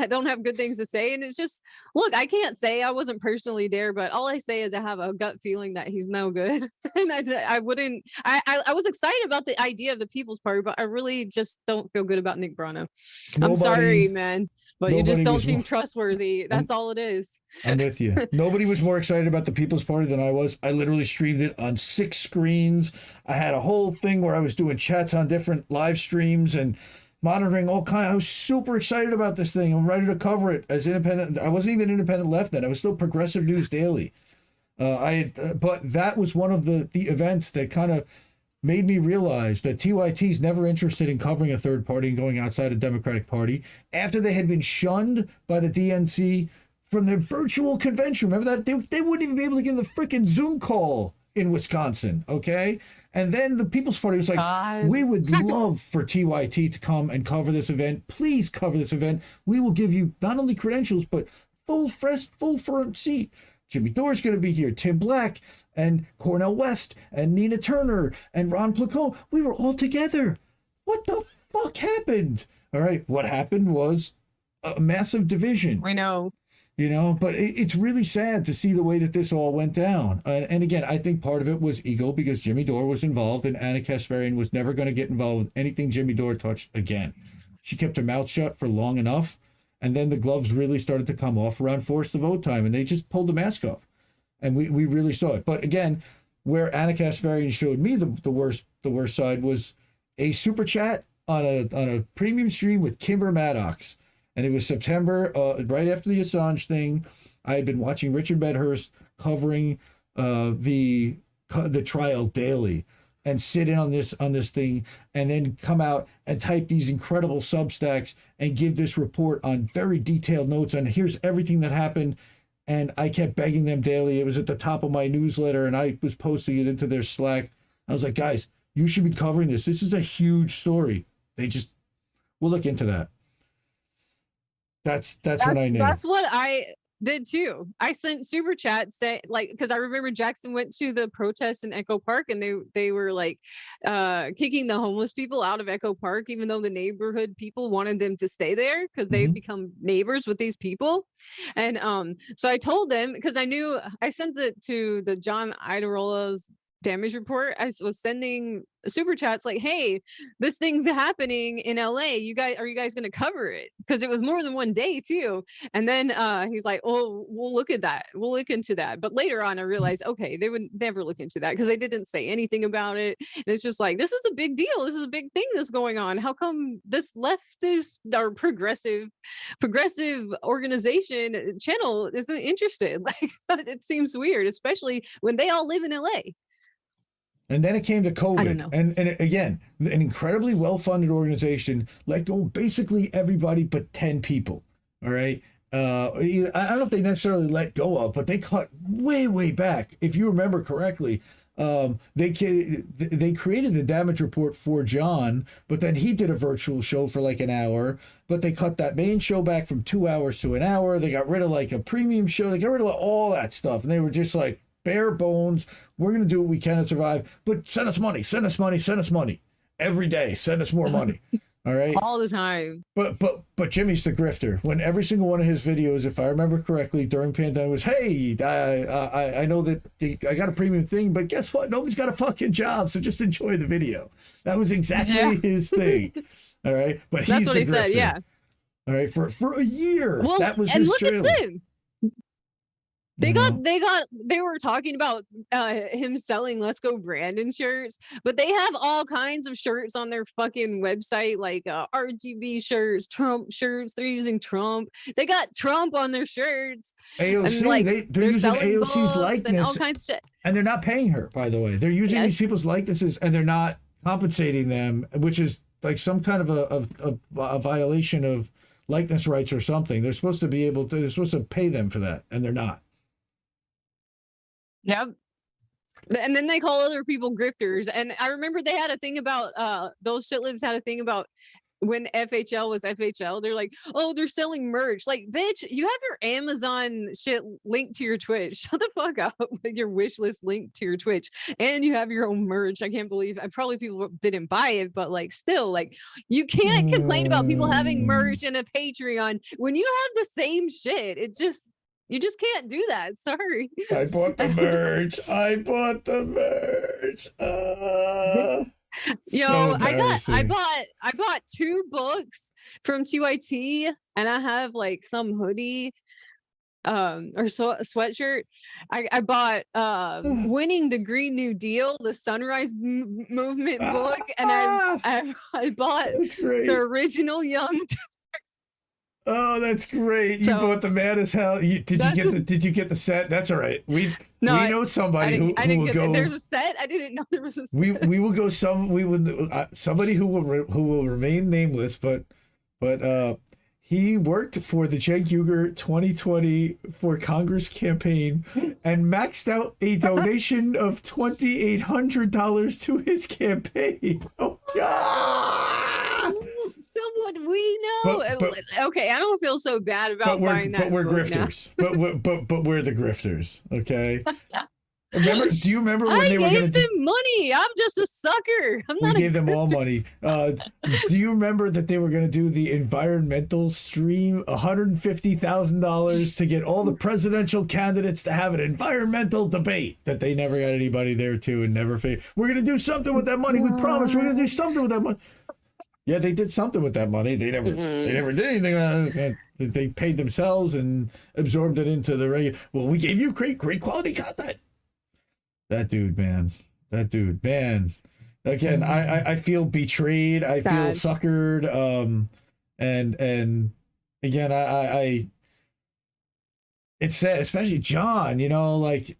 don't have good things to say. And it's just, look, I can't say I wasn't personally there, but all I say is I have a gut feeling that he's no good. And I was excited about the idea of the People's Party, but I really just don't feel good about Nick Brana. I'm sorry, man, but you just don't seem trustworthy. That's all it is. I'm with you. Nobody was more excited about the People's Party than I was. I literally streamed it on 6 screens. I had a whole thing where I was doing chats on different live streams and monitoring all kinds. I was super excited about this thing. I'm ready to cover it as independent. I wasn't even independent left then. I was still Progressive News Daily. But that was one of the events that kind of made me realize that TYT's never interested in covering a third party and going outside the Democratic Party after they had been shunned by the DNC from their virtual convention. Remember that? They wouldn't even be able to get the freaking Zoom call in Wisconsin, okay? And then the People's Party was like, we would love for TYT to come and cover this event. Please cover this event. We will give you not only credentials, but full front seat. Jimmy Dore's going to be here, Tim Black, and Cornel West, and Nina Turner, and Ron Placone. We were all together. What the fuck happened? All right, what happened was a massive division. We know. But it's really sad to see the way that this all went down. And again, I think part of it was ego because Jimmy Dore was involved and Anna Kasparian was never going to get involved with anything Jimmy Dore touched again. She kept her mouth shut for long enough. And then the gloves really started to come off around forced to vote time, and they just pulled the mask off. And we really saw it. But again, where Anna Kasparian showed me the worst side was a super chat on a premium stream with Kimber Maddox. And it was September, right after the Assange thing. I had been watching Richard Medhurst covering the trial daily, and sit in on this thing, and then come out and type these incredible Substacks and give this report on very detailed notes on here's everything that happened. And I kept begging them daily. It was at the top of my newsletter, and I was posting it into their Slack. I was like, guys, you should be covering this. This is a huge story. We'll look into that. That's what I knew. That's what I did too. I sent super chats because I remember Jackson went to the protest in Echo Park, and they were like kicking the homeless people out of Echo Park, even though the neighborhood people wanted them to stay there because they've become neighbors with these people. And so I told them, because I knew I sent it to the John Iadarolas damage report, I was sending super chats like, hey, this thing's happening in LA. Are you guys gonna cover it? Because it was more than one day too. And then he's like, oh, we'll look at that. We'll look into that. But later on, I realized, okay, they would never look into that because they didn't say anything about it. And it's just like, this is a big deal. This is a big thing that's going on. How come this leftist or progressive organization channel isn't interested? Like, it seems weird, especially when they all live in LA. And then it came to I don't COVID. know. And again, an incredibly well-funded organization let go basically everybody but 10 people. All right. I don't know if they necessarily let go of, but they cut way back. If you remember correctly, they created the damage report for John, but then he did a virtual show for like an hour, but they cut that main show back from 2 hours to an hour. They got rid of like a premium show. They got rid of all that stuff. And they were just like, bare bones, we're going to do what we can to survive, but send us money every day. Send us more money. All right. All the time. But Jimmy's the grifter. When every single one of his videos, if I remember correctly, during pandemic was, hey, I know that I got a premium thing, but guess what? Nobody's got a fucking job, so just enjoy the video. That was exactly his thing. All right. But That's he's what the he grifter. said. Yeah. All right. For a year. Well, that was and his look trailer. at them. They were talking about him selling Let's Go Brandon shirts, but they have all kinds of shirts on their fucking website, like RGB shirts, Trump shirts. They're using Trump. They got Trump on their shirts. AOC, and, like, they're using selling AOC's books likeness. and all kinds of shit. And they're not paying her, by the way. They're using Yes. these people's likenesses and they're not compensating them, which is like some kind of a violation of likeness rights or something. They're supposed to pay them for that, and they're not. Yep. And then they call other people grifters. And I remember they had a thing about those shitlibs had a thing about when FHL was FHL. They're like, oh, they're selling merch. Like, bitch, you have your Amazon shit linked to your Twitch. Shut the fuck up with your wish list linked to your Twitch. And you have your own merch. I can't believe probably people didn't buy it, but like still, like, you can't complain about people having merch and a Patreon when you have the same shit. You just can't do that. Sorry. I bought the merch. Yo, So I bought 2 books from TYT, and I have like some hoodie or sweatshirt. I bought Winning the Green New Deal, the Sunrise Movement book, and I bought That's great. the original Young. Oh, that's great. You So, bought the Mad as Hell. Did you get the set? That's all right. We know somebody who will go. There's a set. I didn't know there was a set. We will go somebody who will remain nameless, but he worked for the Cenk Uygur 2020 for Congress campaign and maxed out a donation of $2,800 to his campaign. Oh God! Someone we know. Okay, I don't feel so bad about buying that. But we're book grifters. But we're the grifters. Okay. Do you remember when they were going to gave them money? I'm just a sucker. We gave them all money. Do you remember that they were going to do the environmental stream, $150,000 to get all the presidential candidates to have an environmental debate that they never got anybody there to and never failed. We're going to do something with that money. We promise we're going to do something with that money. Yeah, they did something with that money. They never did anything. They paid themselves and absorbed it into the regular. Well, we gave you great quality content. That dude, man. Again, I feel betrayed. I feel suckered. And again, I it's sad, especially John. You know, like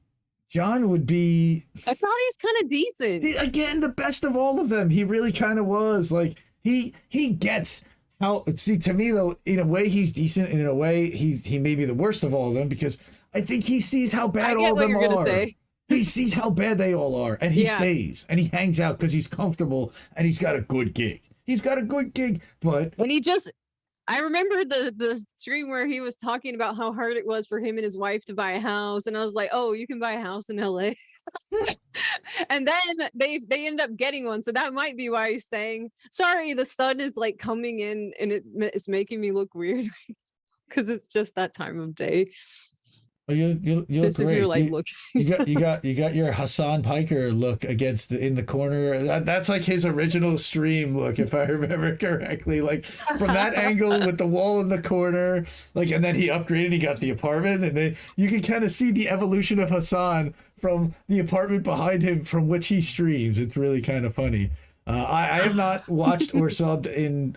John would be. I thought he's kind of decent. Again, the best of all of them. He really kind of was. Like he gets how. See, to me though, in a way he's decent, and in a way he may be the worst of all of them because I think he sees how bad all of them are. He sees how bad they all are, and he stays, and he hangs out because he's comfortable, and he's got a good gig. But when I remember the stream where he was talking about how hard it was for him and his wife to buy a house, and I was like, oh, you can buy a house in LA. And then they end up getting one, so that might be why he's saying, sorry, the sun is like coming in, and it's making me look weird because it's just that time of day. Oh, you look Just if great. you're like, look. You got your Hassan Piker look in the corner. That's like his original stream look, if I remember correctly. Like from that angle with the wall in the corner, like, and then he upgraded. He got the apartment, and then you can kind of see the evolution of Hassan from the apartment behind him, from which he streams. It's really kind of funny. I have not watched or subbed in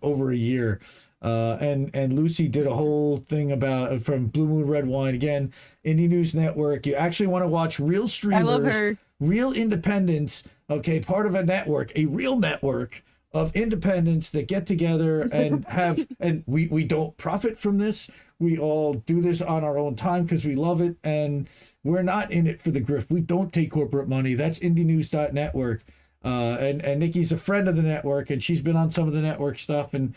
over a year. And Lucy did a whole thing about from Blue Moon Red Wine, again, Indie News Network. You actually want to watch real streamers, I love her. real independents, okay, part of a network, a real network of independents that get together and have, and we don't profit from this. We all do this on our own time because we love it, and we're not in it for the grift. We don't take corporate money. That's indienews.network. And Nikki's a friend of the network, and she's been on some of the network stuff, and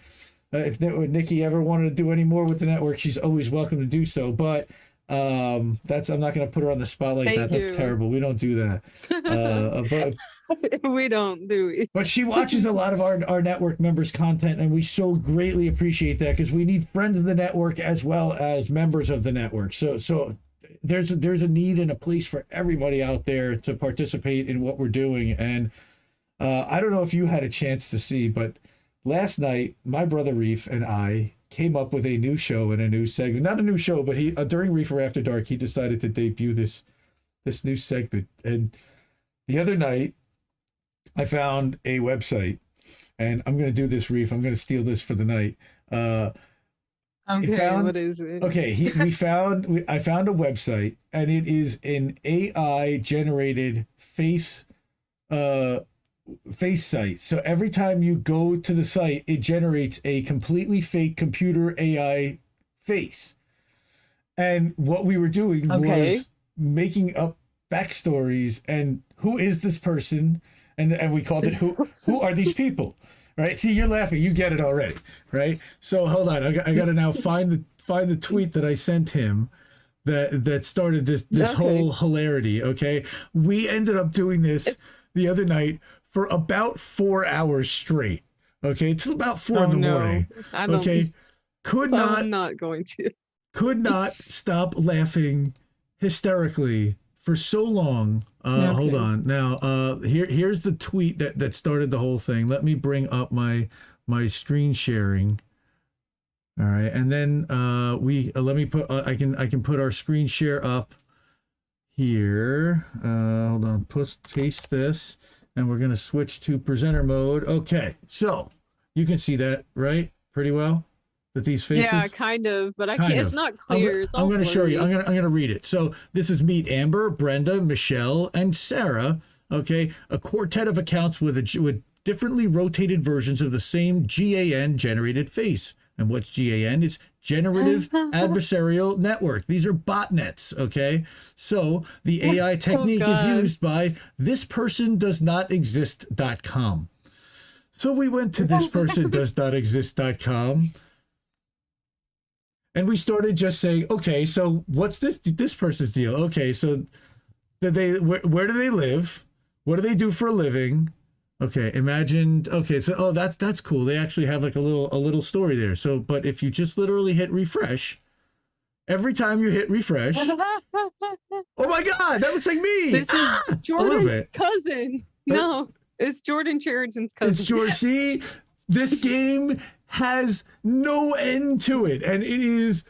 if Nikki ever wanted to do any more with the network, she's always welcome to do so. But I'm not going to put her on the spot like that. That's terrible. We don't do that. But We don't do it. But she watches a lot of our network members' content, and we so greatly appreciate that, because we need friends of the network as well as members of the network. So there's a need and a place for everybody out there to participate in what we're doing. And I don't know if you had a chance to see, but last night, my brother Reef and I came up with a new show and a new segment. Not a new show, but he during Reefer After Dark, he decided to debut this new segment. And the other night, I found a website, and I'm going to do this, Reef. I'm going to steal this for the night. Okay, what is it? Okay, I found a website, and it is an AI generated face site. So every time you go to the site, it generates a completely fake computer AI face. And what we were doing was making up backstories and who is this person, and we called it who are these people, right? See, you're laughing, you get it already, right? So hold on, I got to now find the tweet that I sent him that started this whole hilarity. Okay, we ended up doing this the other night for about 4 hours straight. Okay, till about 4 in the morning. Okay, I'm not going to. Could not stop laughing hysterically for so long. Hold on. Now, here's the tweet that started the whole thing. Let me bring up my screen sharing. All right, and then let me put I can put our screen share up here. Hold on. Paste this. And we're going to switch to presenter mode. Okay, so you can see that, right? Pretty well? That these faces? Yeah, kind of, but it's not clear. I'm going to show you. I'm going to read it. So this is meet Amber, Brenda, Michelle, and Sarah. Okay, a quartet of accounts with differently rotated versions of the same GAN generated face. And what's GAN? It's Generative Adversarial Network. These are botnets, okay? So the AI technique is used by thispersondoesnotexist.com. So we went to thispersondoesnotexist.com, and we started just saying, okay, so what's this person's deal? Okay, so where do they live? What do they do for a living? Okay, imagine. Okay, so that's cool. They actually have like a little story there. So, but if you just literally hit refresh, every time you hit refresh, oh my God, that looks like me. This is Jordan's cousin. No, it's Jordan Sheridan's cousin. It's George. See, this game has no end to it, and it is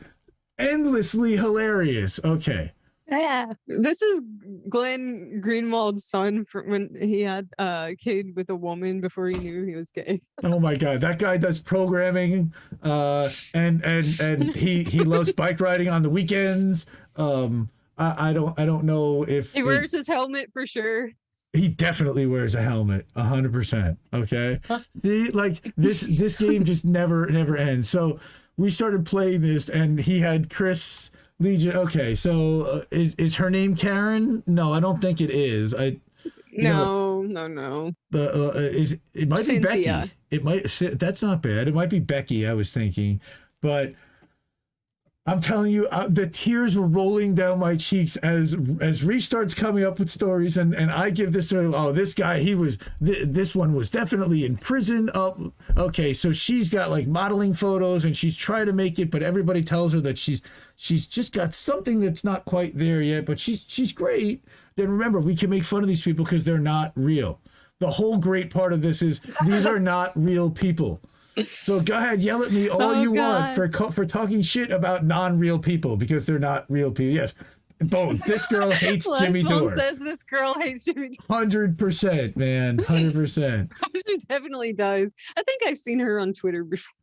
endlessly hilarious. Okay. Yeah, this is Glenn Greenwald's son from when he had a kid with a woman before he knew he was gay. Oh my God, that guy does programming, and he loves bike riding on the weekends. I don't know if he wears his helmet for sure. He definitely wears a helmet, 100%. Okay, this game just never ends. So we started playing this, and he had Chris Legion. Okay, so is her name Karen? No, I don't think it is. No. It might Cynthia. be Becky. That's not bad. It might be Becky, I was thinking, but I'm telling you, the tears were rolling down my cheeks as Reese starts coming up with stories, and I give this sort of, oh, this guy, he was, this one was definitely in prison. Oh, okay, so she's got like modeling photos, and she's trying to make it, but everybody tells her that she's just got something that's not quite there yet, but she's great. Then remember, we can make fun of these people because they're not real. The whole great part of this is these are not real people. So go ahead, yell at me all you want for talking shit about non-real people because they're not real people. Yes, Bones. This girl hates Jimmy Dore. Says this girl hates Jimmy Dore. 100%, man. 100%. She definitely does. I think I've seen her on Twitter before.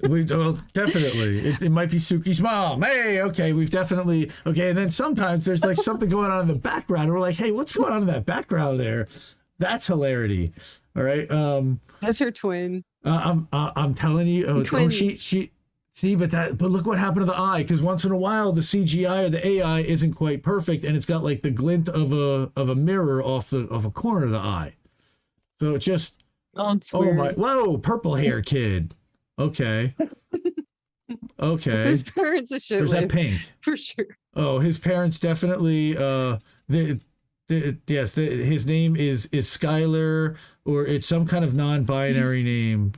Well, definitely. It might be Suki's mom. Hey, okay, we've definitely okay. And then sometimes there's like something going on in the background, and we're like, hey, what's going on in that background there? That's hilarity. All right. That's her twin. I'm telling you. Oh, she. See, but look what happened to the eye. Because once in a while, the CGI or the AI isn't quite perfect, and it's got like the glint of a mirror off a corner of the eye. So it just. Oh my! Whoa, purple hair kid. Okay. Okay. His parents are shit. Or is that pink? For sure. Oh, his parents definitely. Yes, his name is Skylar, or it's some kind of non-binary name,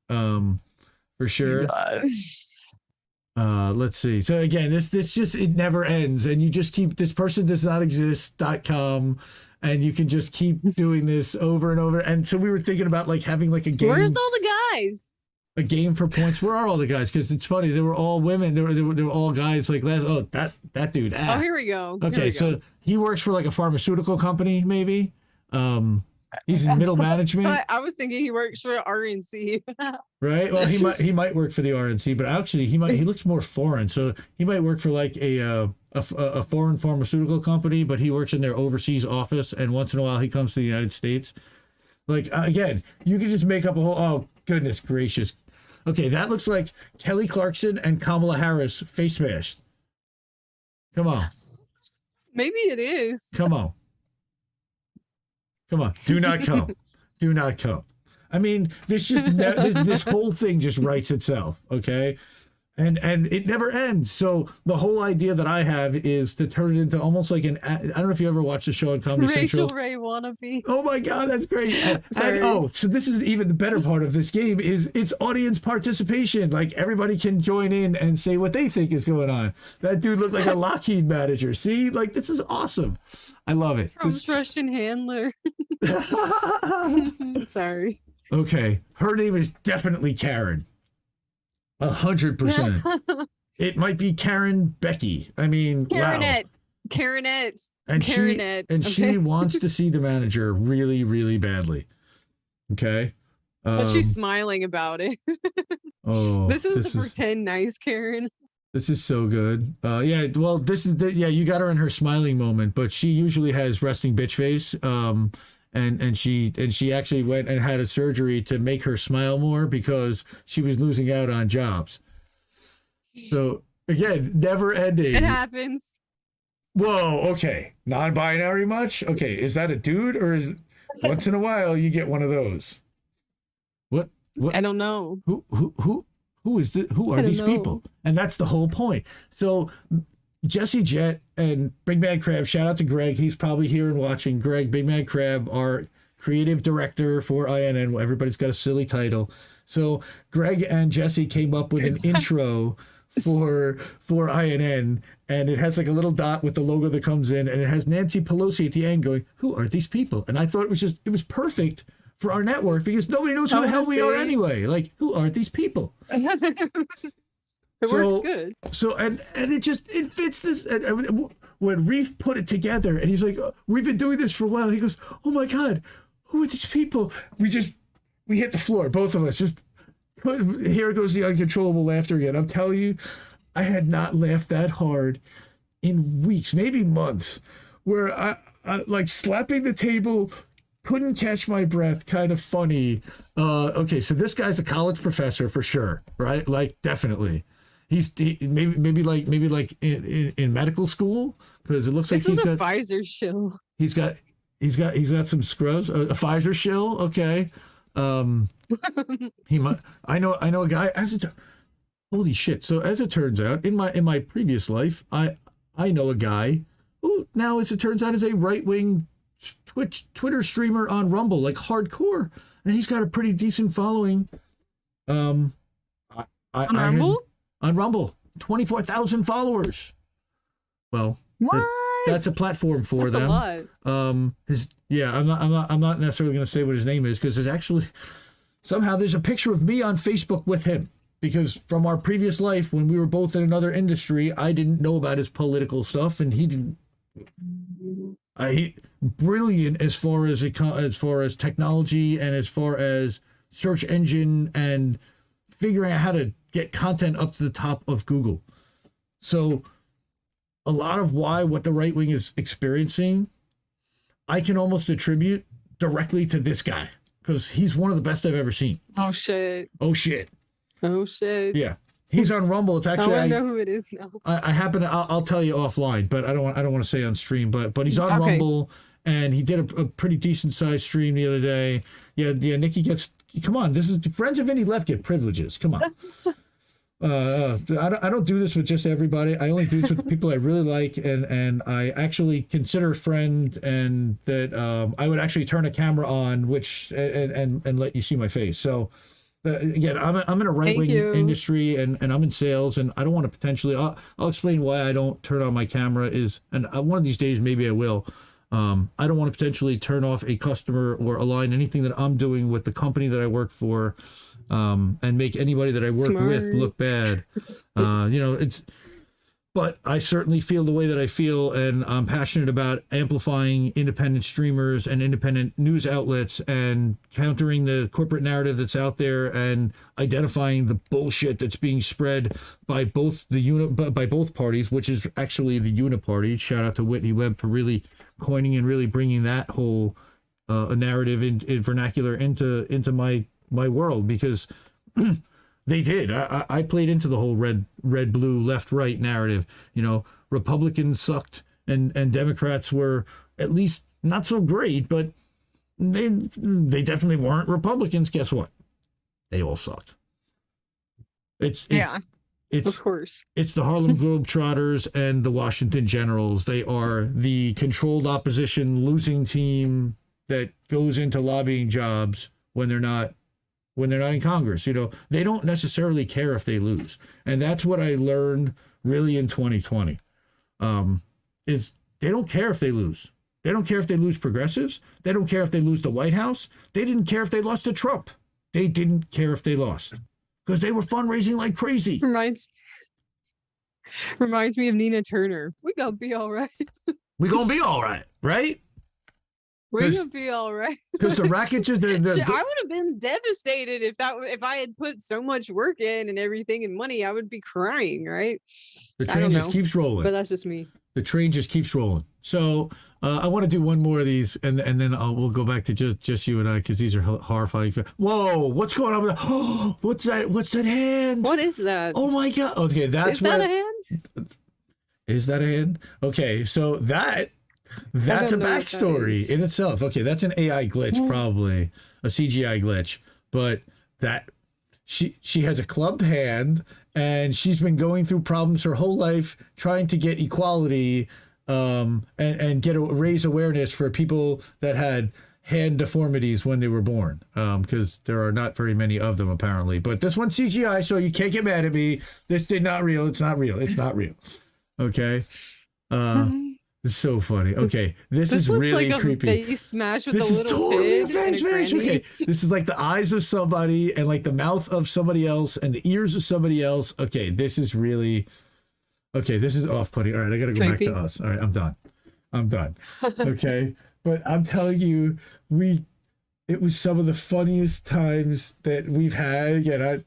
for sure. Let's see. So again, this just, it never ends, and you just keep, this person does not exist.com, and you can just keep doing this over and over. And so we were thinking about like having like a game. Where's all the guys? A game for points. Where are all the guys? Because it's funny, they were all women. They were all guys. Like that dude. Oh, here we go. Okay, so he works for like a pharmaceutical company, maybe. He's in middle management. I was thinking he works for RNC. Right. Well, he might work for the RNC, but actually he looks more foreign. So he might work for like a foreign pharmaceutical company, but he works in their overseas office, and once in a while he comes to the United States. Like again, you can just make up a whole. Oh goodness gracious. Okay, that looks like Kelly Clarkson and Kamala Harris face smashed. Come on. Maybe it is. Come on. Come on. Do not come. Do not come. I mean, this whole thing just writes itself, okay? And it never ends. So the whole idea that I have is to turn it into almost like I don't know if you ever watched the show on Comedy Central. Rachel Ray wannabe. Oh my God, that's great. So this is even the better part of this game is it's audience participation. Like everybody can join in and say what they think is going on. That dude looked like a Lockheed manager. See, like this is awesome. I love it. From Russian Handler. I'm sorry. Okay, her name is definitely Karen. 100%. It might be Karen Becky. I mean, Karenette. wow. Karenette. And Karenette. she wants to see the manager really, really badly. Okay. But she's smiling about it. This is the pretend nice Karen. This is so good. Yeah. Well, this is you got her in her smiling moment, but she usually has resting bitch face. And she actually went and had a surgery to make her smile more because she was losing out on jobs. So again, never ending. It happens. Whoa, okay. Non-binary much? Okay, is that a dude or is once in a while you get one of those? What? I don't know. Who is this? Who are these people? And that's the whole point. So Jesse Jett and Big Mad Crab, shout out to Greg. He's probably here and watching. Greg, Big Mad Crab, our creative director for INN. Everybody's got a silly title. So Greg and Jesse came up with an intro for INN, and it has like a little dot with the logo that comes in, and it has Nancy Pelosi at the end going, who are these people? And I thought it was perfect for our network because nobody knows who the hell we are anyway. Like, who are these people? It works good. So and it fits this. And when Reef put it together, and he's like, oh, "We've been doing this for a while." He goes, "Oh my God, who are these people?" We hit the floor, both of us. Just here goes the uncontrollable laughter again. I'm telling you, I had not laughed that hard in weeks, maybe months. Where I like slapping the table, couldn't catch my breath, kind of funny. Okay, so this guy's a college professor for sure, right? Like definitely. Maybe like in medical school because it looks like he's got Pfizer shill. He's got some scrubs. A Pfizer shill. Okay. He might. I know a guy. holy shit. So as it turns out, in my previous life, I know a guy who now, as it turns out, is a right-wing Twitter streamer on Rumble, like hardcore, and he's got a pretty decent following. On Rumble? On Rumble, 24,000 followers. Well, What? that's a platform for That's them. a lot. I'm not necessarily going to say what his name is, because there's actually somehow there's a picture of me on Facebook with him, because from our previous life, when we were both in another industry, I didn't know about his political stuff, and he didn't. Brilliant as far as technology, and as far as search engine and figuring out how to get content up to the top of Google. So a lot of what the right wing is experiencing, I can almost attribute directly to this guy, because he's one of the best I've ever seen. Oh shit. Oh shit. Oh shit. Yeah. He's on Rumble. It's actually I know who it is now. I happen to I'll tell you offline, but I don't want to say on stream, but he's on Okay. Rumble, and he did a pretty decent sized stream the other day. Yeah, Nikki gets, come on, this is friends of any left get privileges. Come on. I don't do this with just everybody. I only do this with people I really like, and I actually consider a friend, and that I would actually turn a camera on, which and let you see my face. So again, I'm in a right wing industry, and I'm in sales, and I don't want to potentially. I'll explain why I don't turn on my camera. And one of these days maybe I will. I don't want to potentially turn off a customer or align anything that I'm doing with the company that I work for, and make anybody that I work with look bad. But I certainly feel the way that I feel, and I'm passionate about amplifying independent streamers and independent news outlets, and countering the corporate narrative that's out there, and identifying the bullshit that's being spread by both by both parties, which is actually the Uniparty. Shout out to Whitney Webb for really coining and really bringing that whole narrative in vernacular into my world, because they did. I played into the whole red, blue, left, right narrative. Republicans sucked, and Democrats were at least not so great, but they definitely weren't Republicans. Guess what? They all sucked. Of course. It's the Harlem Globetrotters and the Washington Generals. They are the controlled opposition losing team that goes into lobbying jobs when they're not in Congress. They don't necessarily care if they lose. And that's what I learned really in 2020, is they don't care if they lose. They don't care if they lose progressives. They don't care if they lose the White House. They didn't care if they lost to Trump. They didn't care if they lost, because they were fundraising like crazy. Reminds me of Nina Turner. We gonna be all right. We gonna be all right, right? We're gonna be all right. Because the racket just I would have been devastated if I had put so much work in and everything and money. I would be crying, right? The train just keeps rolling. But that's just me. The train just keeps rolling. So I want to do one more of these, and then we'll go back to just you and I, because these are horrifying. Whoa! What's going on with that? Oh, what's that? What's that hand? What is that? Oh my God! Okay, that's is that a hand? Is that a hand? Okay, so that's a backstory in itself. Okay, that's an AI glitch, probably a CGI glitch, but that she has a clubbed hand, and she's been going through problems her whole life trying to get equality, and raise awareness for people that had hand deformities when they were born, because there are not very many of them apparently. But this one's CGI, so you can't get mad at me. This is not real. It's not real. It's not real. Okay. It's so funny. Okay, this is really like creepy. A face smash with this a is little totally kid a face and a smash. granny. Okay, this is like the eyes of somebody, and like the mouth of somebody else, and the ears of somebody else. Okay, this is really. Okay, this is off-putting. All right, I gotta go back to us. All right, I'm done. Okay, but I'm telling you, it was some of the funniest times that we've had. Again,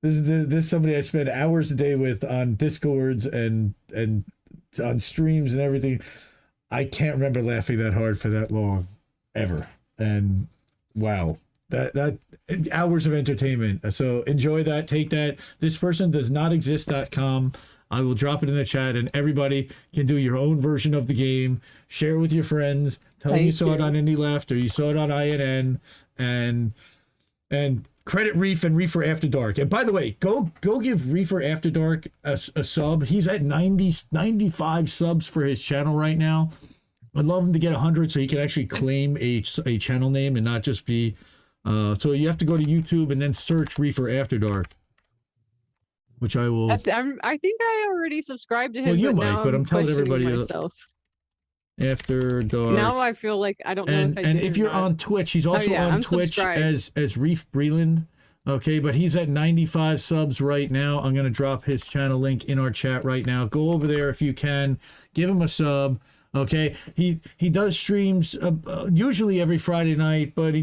this is somebody I spend hours a day with on Discords and on streams and everything. I can't remember laughing that hard for that long ever. And wow, that hours of entertainment. So enjoy that. Take that. This person does not exist.com. I will drop it in the chat, and everybody can do your own version of the game. Share it with your friends. Tell them you saw it on Indie Left, or you saw it on INN, and credit Reef and Reefer After Dark. And by the way, go give Reefer After Dark a sub. He's at 95 subs for his channel right now. I'd love him to get 100 so he can actually claim a channel name and not just be. So you have to go to YouTube and then search Reefer After Dark, which I will. I think I already subscribed to him. Well, you but might, but I'm telling everybody myself. After Dark. Now I feel like I don't know if I and did if or you're not. on Twitch, he's also on I'm Twitch subscribed. as Reef Breland. Okay, but he's at 95 subs right now. I'm gonna drop his channel link in our chat right now. Go over there if you can. Give him a sub. Okay, he does streams usually every Friday night, but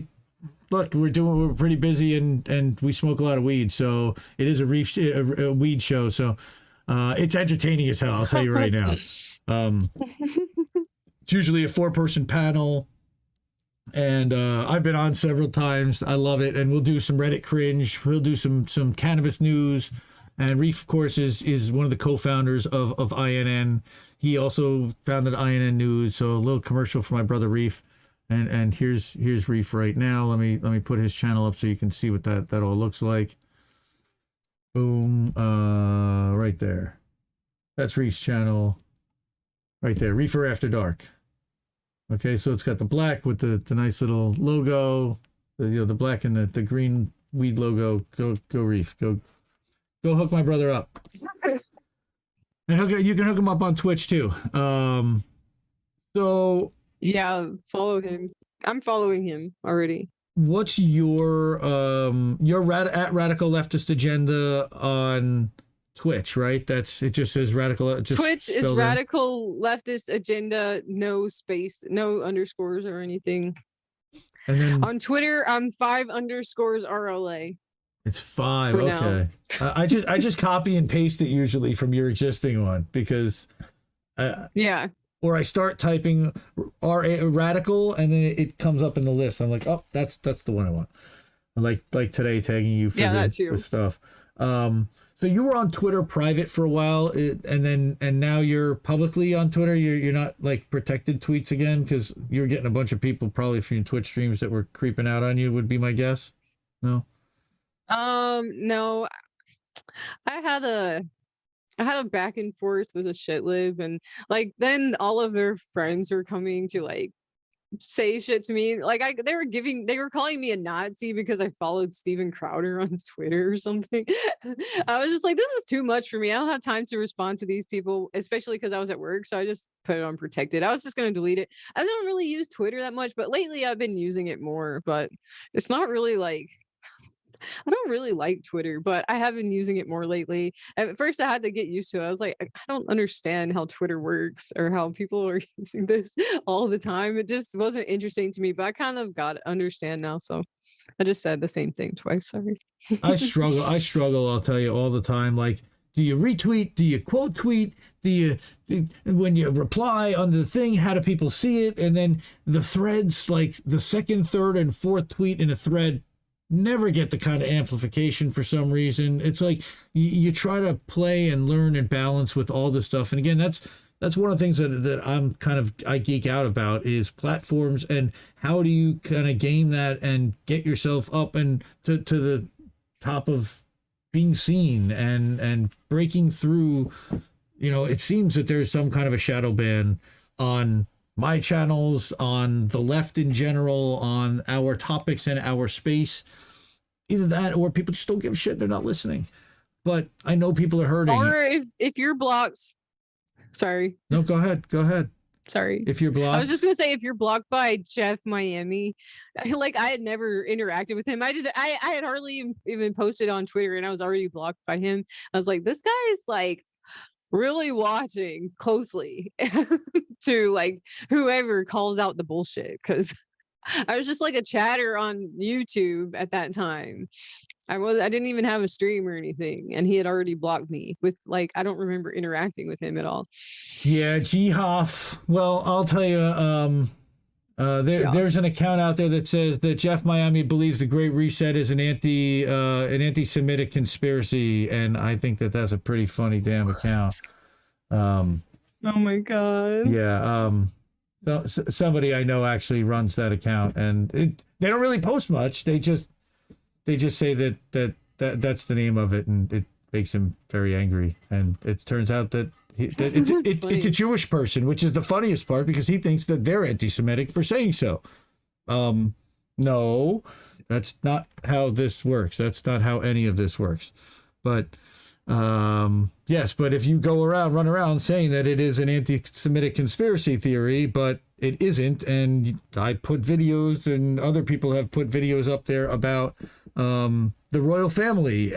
we're pretty busy and we smoke a lot of weed, so it is a weed show. So it's entertaining as hell. I'll tell you right now. It's usually a 4-person panel, and I've been on several times. I love it, and we'll do some Reddit cringe. We'll do some cannabis news, and Reef, of course, is one of the co-founders of INN. He also founded INN News, so a little commercial for my brother Reef, and here's Reef right now. Let me put his channel up so you can see what that all looks like. Boom, right there. That's Reef's channel, right there. Reefer After Dark. Okay, so it's got the black with the nice little logo, the black and the green weed logo. Go Reef, go hook my brother up, and you can hook him up on Twitch too. So Yeah, follow him. I'm following him already. what's your at Radical Leftist Agenda on Twitch, right? It just says Radical. Just Twitch is spelled out. Radical Leftist Agenda, no space, no underscores or anything. And then On Twitter, I'm 5_RLA. it's 5. For now. Okay. I just copy and paste it usually from your existing one because, Yeah. or I start typing radical and then it comes up in the list. I'm like, oh, that's the one I want. Like today, tagging you for that too. the stuff. So you were on Twitter private for a while, and now you're publicly on Twitter. You're not like protected tweets again because you're getting a bunch of people probably from your Twitch streams that were creeping out on you. Would be my guess. No. No. I had a back and forth with a shitlib, and like then all of their friends were coming to like say shit to me. Like they were calling me a Nazi because I followed Steven Crowder on Twitter or something. I was just like, this is too much for me. I don't have time to respond to these people, especially because I was at work. So I just put it on protected. I was just going to delete it. I don't really use Twitter that much, but lately I've been using it more, but it's not really like, I don't really like Twitter, but I have been using it more lately. At first, I had to get used to it. I was like, I don't understand how Twitter works or how people are using this all the time. It just wasn't interesting to me, but I kind of understand now. So I just said the same thing twice. Sorry. I struggle. I'll tell you all the time. Like, do you retweet? Do you quote tweet? When you reply on the thing, how do people see it? And then the threads, like the second, third, and fourth tweet in a thread never get the kind of amplification for some reason. It's like you try to play and learn and balance with all this stuff. And again, that's one of the things that I geek out about is platforms and how do you kind of game that and get yourself up and to the top of being seen and breaking through. You know, it seems that there's some kind of a shadow ban on my channels, on the left in general, on our topics and our space. Either that or people just don't give a shit. They're not listening. But I know people are hurting. Or if you're blocked. Sorry. No, go ahead. Sorry. If you're blocked. I was just gonna say if you're blocked by Jeff Miami, like I had never interacted with him. I had hardly even posted on Twitter and I was already blocked by him. I was like, this guy's like really watching closely to like whoever calls out the bullshit, because I was just like a chatter on YouTube at that time. I didn't even have a stream or anything, and he had already blocked me with like I don't remember interacting with him at all. Yeah, G-Hoff. Well, I'll tell you, there's an account out there that says that Jeff Miami believes the Great Reset is an anti-Semitic conspiracy, and I think that that's a pretty funny damn account. Oh my god. Yeah. Somebody I know actually runs that account, and they don't really post much. They just they just say that's the name of it, and it makes him very angry. And it turns out that it's a Jewish person, which is the funniest part because he thinks that they're anti-Semitic for saying so. No, that's not how this works. That's not how any of this works. But yes, but if you run around saying that it is an anti-Semitic conspiracy theory, but it isn't, and I put videos and other people have put videos up there about the royal family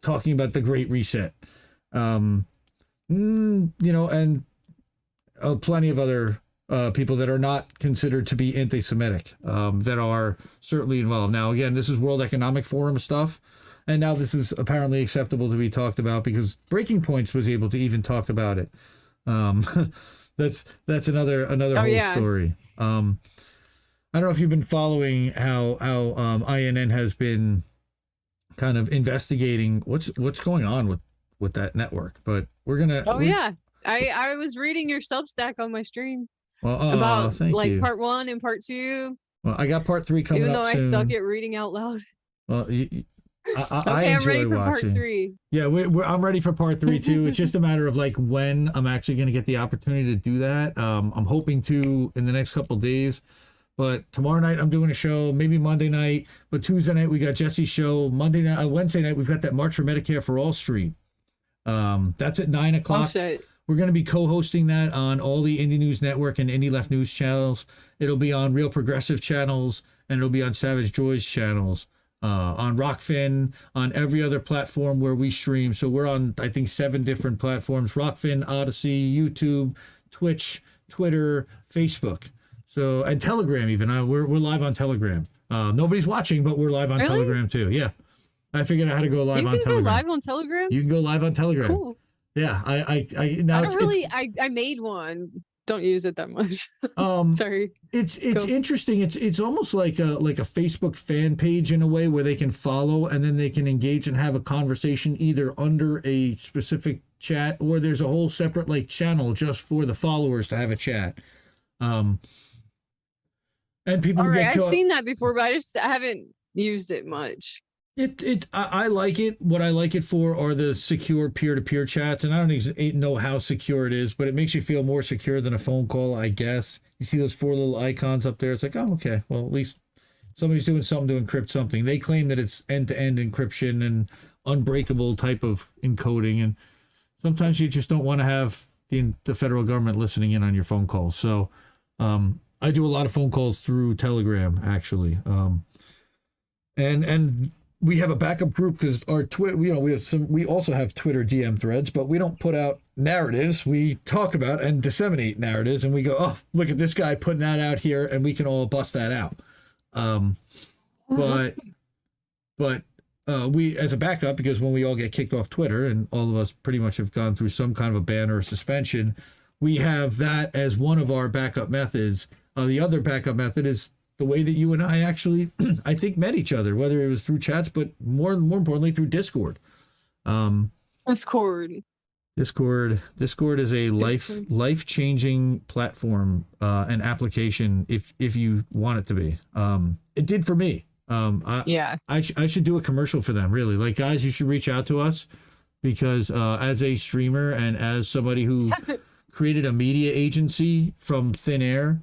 talking about the Great Reset, and plenty of other people that are not considered to be anti-Semitic that are certainly involved. Now, again, this is World Economic Forum stuff. And now this is apparently acceptable to be talked about because Breaking Points was able to even talk about it. That's another whole story. I don't know if you've been following how INN has been kind of investigating what's going on with that network, but we're gonna. I was reading your Substack on my stream about like you. part 1 and part 2. Well, I got part 3 coming up soon. Even though I suck at reading out loud. Well, I'm ready for watching. part 3. Yeah, I'm ready for part 3 too. It's just a matter of like when I'm actually going to get the opportunity to do that. I'm hoping to in the next couple of days. But tomorrow night I'm doing a show, maybe Monday night. But Tuesday night we got Jesse's show. Wednesday night we've got that March for Medicare for All stream. That's at 9 o'clock. Oh, shit. We're going to be co-hosting that on all the Indie News Network and Indie Left News channels. It'll be on Real Progressive channels, and it'll be on Savage Joy's channels, on Rockfin, on every other platform where we stream. So we're on, I think, 7 different platforms: Rockfin, Odyssey, YouTube, Twitch, Twitter, Facebook. So, and Telegram even. We're live on Telegram. Nobody's watching, but we're live on Telegram too. Yeah. I figured out how to go live on Telegram. You can go live on Telegram? You can go live on Telegram. Cool. Yeah, I made one. Don't use it that much. Sorry. It's interesting. It's almost like a Facebook fan page in a way where they can follow and then they can engage and have a conversation either under a specific chat or there's a whole separate like channel just for the followers to have a chat. And people I've seen that before, but I haven't used it much. I like it. What I like it for are the secure peer-to-peer chats, and I don't know how secure it is, but it makes you feel more secure than a phone call, I guess. You see those 4 little icons up there. It's like, oh, okay. Well, at least somebody's doing something to encrypt something. They claim that it's end-to-end encryption and unbreakable type of encoding, and sometimes you just don't want to have the federal government listening in on your phone calls. So I do a lot of phone calls through Telegram, actually, and we have a backup group because our Twitter, we also have Twitter DM threads, but we don't put out narratives. We talk about and disseminate narratives, and we go, oh, look at this guy putting that out here, and we can all bust that out. But we, as a backup, because when we all get kicked off Twitter, and all of us pretty much have gone through some kind of a ban or a suspension, we have that as one of our backup methods. The other backup method is the way that you and I actually, I think, met each other, whether it was through chats, but more importantly through Discord. Discord is a life-changing platform and application if you want it to be. It did for me. I should do a commercial for them, really. Like, guys, you should reach out to us because as a streamer and as somebody who created a media agency from thin air,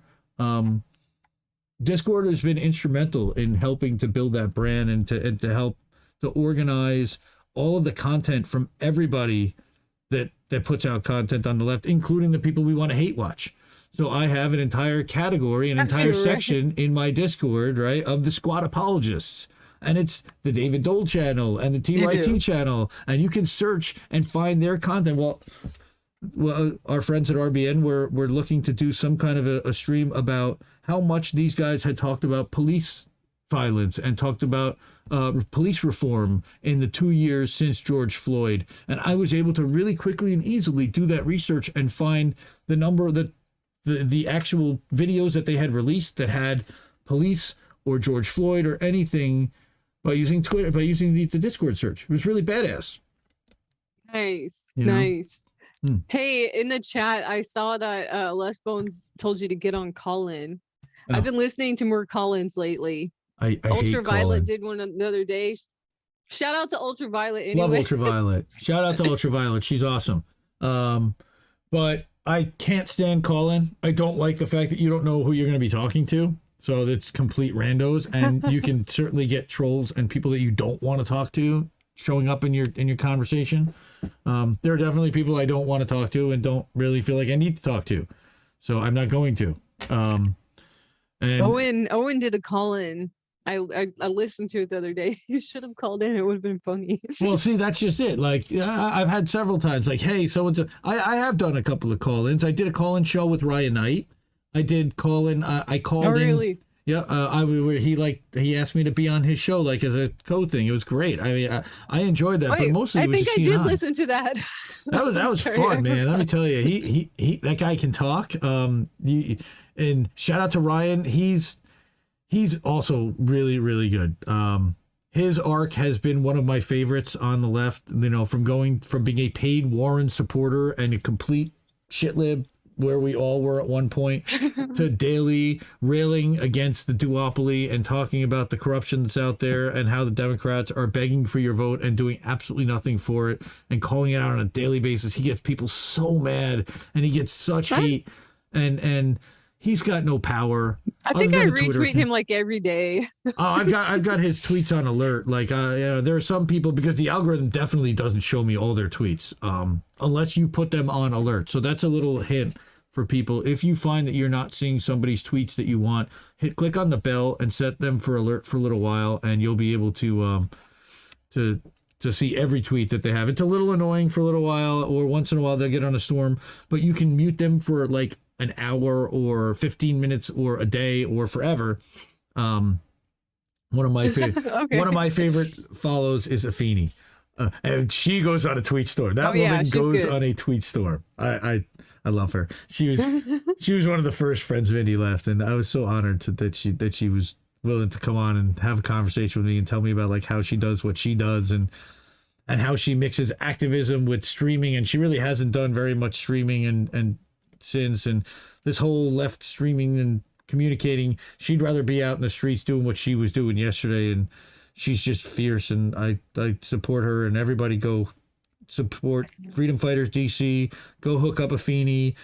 Discord has been instrumental in helping to build that brand and to help to organize all of the content from everybody that puts out content on the left, including the people we want to hate watch. So I have an entire category, an entire section in my Discord, right, of the squad apologists. And it's the David Dole channel and the TYT channel. And you can search and find their content. Well, our friends at RBN were looking to do some kind of a stream about how much these guys had talked about police violence and talked about police reform in the 2 years since George Floyd. And I was able to really quickly and easily do that research and find the number that the actual videos that they had released that had police or George Floyd or anything by using Twitter, by using the Discord search. It was really badass. Nice. You know? Nice. Hey, in the chat, I saw that Les Bones told you to get on Call-In. I've been listening to more Call-Ins lately. I hate Ultraviolet calling. did one the other day. Shout out to Ultraviolet anyway. Love Ultraviolet. Shout out to Ultraviolet. She's awesome. But I can't stand calling. I don't like the fact that you don't know who you're going to be talking to. So that's complete randos, and you can certainly get trolls and people that you don't want to talk to showing up in your conversation. There are definitely people I don't want to talk to and don't really feel like I need to talk to. So I'm not going to. And Owen did a call in. I listened to it the other day. You should have called in. It would have been funny. well, see, that's just it. Like I've had several times, like, hey, so and so. I have done a couple of call-ins. I did a call-in show with Ryan Knight. I did call in. I called in. Really? Yeah. He asked me to be on his show, like as a code thing. It was great. I mean, I enjoyed that, but mostly it was think just I he did and I. listen to that. That was fun, man. Let me tell you, he that guy can talk. And shout out to Ryan. He's also really, really good. His arc has been one of my favorites on the left. You know, from being a paid Warren supporter and a complete shitlib, where we all were at one point, to daily railing against the duopoly and talking about the corruption that's out there and how the Democrats are begging for your vote and doing absolutely nothing for it and calling it out on a daily basis. He gets people so mad and he gets such hate and he's got no power. I think I Twitter retweet him like every day. I've got his tweets on alert. Like, there are some people, because the algorithm definitely doesn't show me all their tweets, unless you put them on alert. So that's a little hint for people. If you find that you're not seeing somebody's tweets that you want, click on the bell and set them for alert for a little while, and you'll be able to see every tweet that they have. It's a little annoying for a little while, or once in a while they'll get on a storm, but you can mute them for like an hour or 15 minutes or a day or forever. One of my favorite follows is Afeni. And she goes on a tweet storm. That woman goes on a tweet storm. I love her. She was one of the first friends of Indie Left, and I was so honored that she was willing to come on and have a conversation with me and tell me about like how she does what she does and how she mixes activism with streaming. And she really hasn't done very much streaming and since, and this whole left streaming and communicating, she'd rather be out in the streets doing what she was doing yesterday, and she's just fierce, and I support her, and everybody go support Freedom Fighters DC. Go hook up Afeni.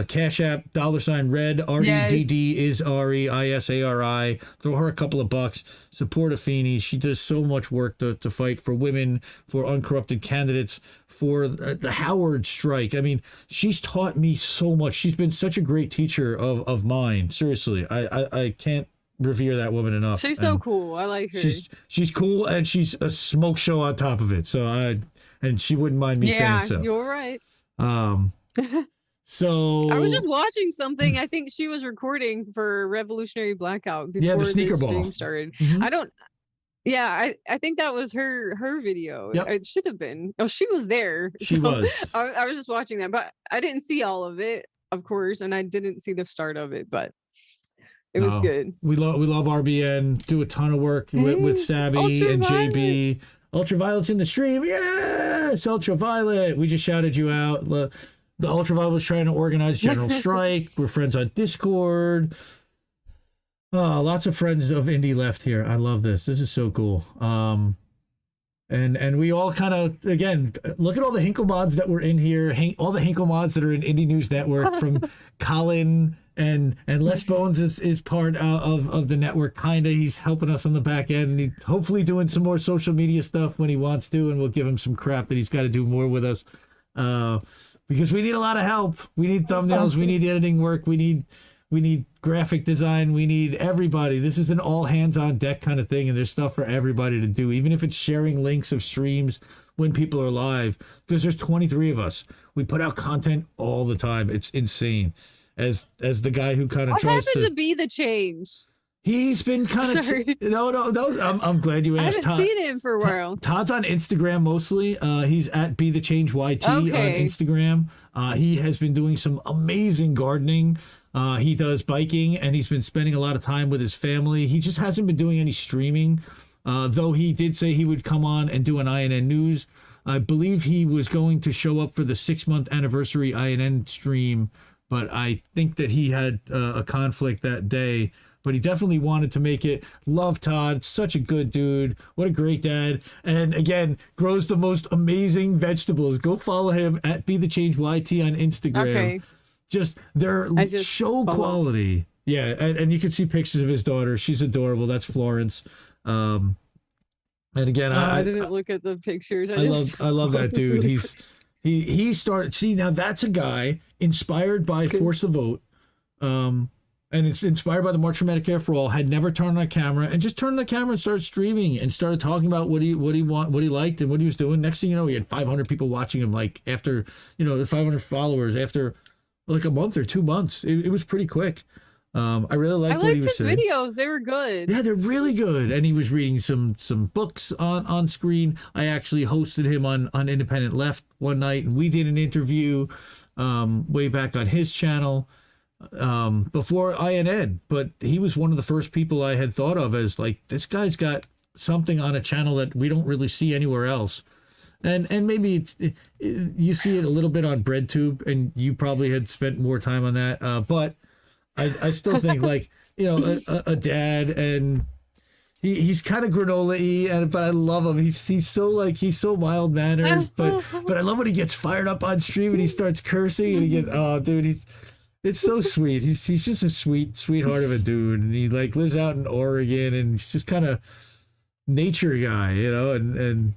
Cash App $RED REDD is REISARI. Throw her a couple of bucks. Support Afeni. She does so much work to fight for women, for uncorrupted candidates, for the Howard strike. I mean, she's taught me so much. She's been such a great teacher of mine. Seriously, I can't revere that woman enough. She's so cool. I like her. She's cool, and she's a smoke show on top of it. So and she wouldn't mind me saying so. Yeah, you're right. So I was just watching something. I think she was recording for Revolutionary Blackout before the sneaker ball stream started. Mm-hmm. I think that was her video. Yep. It should have been. Oh, she was there. She was. I was just watching that, but I didn't see all of it, of course, and I didn't see the start of it, but it was good. We love RBN. Do a ton of work with Sabby and JB. Ultraviolet's in the stream. Yes, Ultraviolet. We just shouted you out. The Ultraviolet was trying to organize General Strike. We're friends on Discord. Oh, lots of friends of Indie Left here. I love this. This is so cool. And we all kind of, again, look at all the Hinkle mods that were in here. All the Hinkle mods that are in Indie News Network, from Colin and Les Bones is part of the network, kind of. He's helping us on the back end. And he's hopefully doing some more social media stuff when he wants to, and we'll give him some crap that he's got to do more with us. Because we need a lot of help. We need thumbnails. We need editing work. We need graphic design. We need everybody. This is an all hands on deck kind of thing, and there's stuff for everybody to do, even if it's sharing links of streams when people are live, because there's 23 of us. We put out content all the time. It's insane. As the guy who kind of tries to be the change. He's been kind of no. I'm glad you asked. I haven't seen him for a while. Todd's on Instagram mostly. He's at Be the Change YT on Instagram. He has been doing some amazing gardening. He does biking, and he's been spending a lot of time with his family. He just hasn't been doing any streaming, though he did say he would come on and do an INN News. I believe he was going to show up for the 6-month anniversary INN stream, but I think that he had a conflict that day. but he definitely wanted to make it. Love Todd, such a good dude. What a great dad. And again, grows the most amazing vegetables. Go follow him at Be The Change YT on Instagram. Okay. Just they're show quality. Yeah, and you can see pictures of his daughter. She's adorable. That's Florence. And again, I didn't look at the pictures. I love that dude. He started. See, now that's a guy inspired by Force the Vote, and it's inspired by the March for Medicare for All. Had never turned on a camera and just turned on the camera and started streaming and started talking about what he liked and what he was doing. Next thing you know, he had 500 people watching him. Like after 500 followers after like a month or 2 months. It was pretty quick. I really liked what he was his saying. videos. They were good. Yeah, they're really good. And he was reading some books on screen. I actually hosted him on Independent Left one night, and we did an interview way back on his channel before INN. But he was one of the first people I had thought of as like, this guy's got something on a channel that we don't really see anywhere else. And maybe you see it a little bit on BreadTube, and you probably had spent more time on that. But I still think like, a dad, and he's kind of granola-y, but I love him. He's so mild mannered, but I love when he gets fired up on stream and he starts cursing and it's so sweet. He's just a sweetheart of a dude, and he like lives out in Oregon, and he's just kind of nature guy, and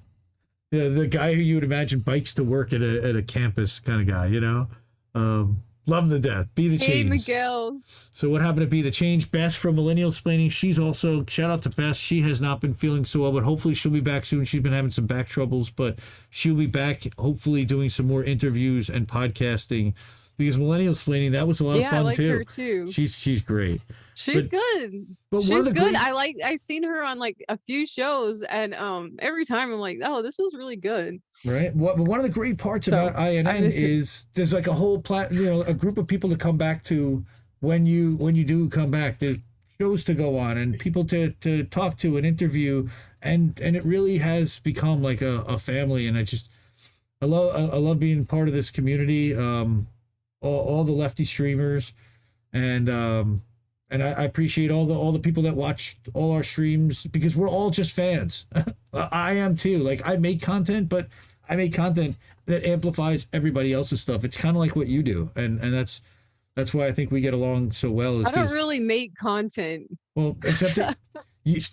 the guy who you would imagine bikes to work at a campus kind of guy, Love him to death. Be the Change. Hey, Miguel. So what happened to Be the Change? Bess from Millennial Explaining. She's also, shout out to Bess. She has not been feeling so well, but hopefully she'll be back soon. She's been having some back troubles, but she'll be back, hopefully doing some more interviews and podcasting. Because Millennial Explaining, that was a lot of fun, I like too. her too. She's great. She's good. But she's good. I've seen her on like a few shows, and every time I'm like, oh, this was really good. Right. One of the great parts about INN is there's like a whole a group of people to come back to when you do come back. There's shows to go on and people to talk to and interview, and it really has become like a family. And I love being part of this community. All the lefty streamers, and I appreciate all the people that watch all our streams, because we're all just fans. I am too. Like, I make content, but I make content that amplifies everybody else's stuff. It's kind of like what you do, and that's why I think we get along so well. I don't really make content. Well, except that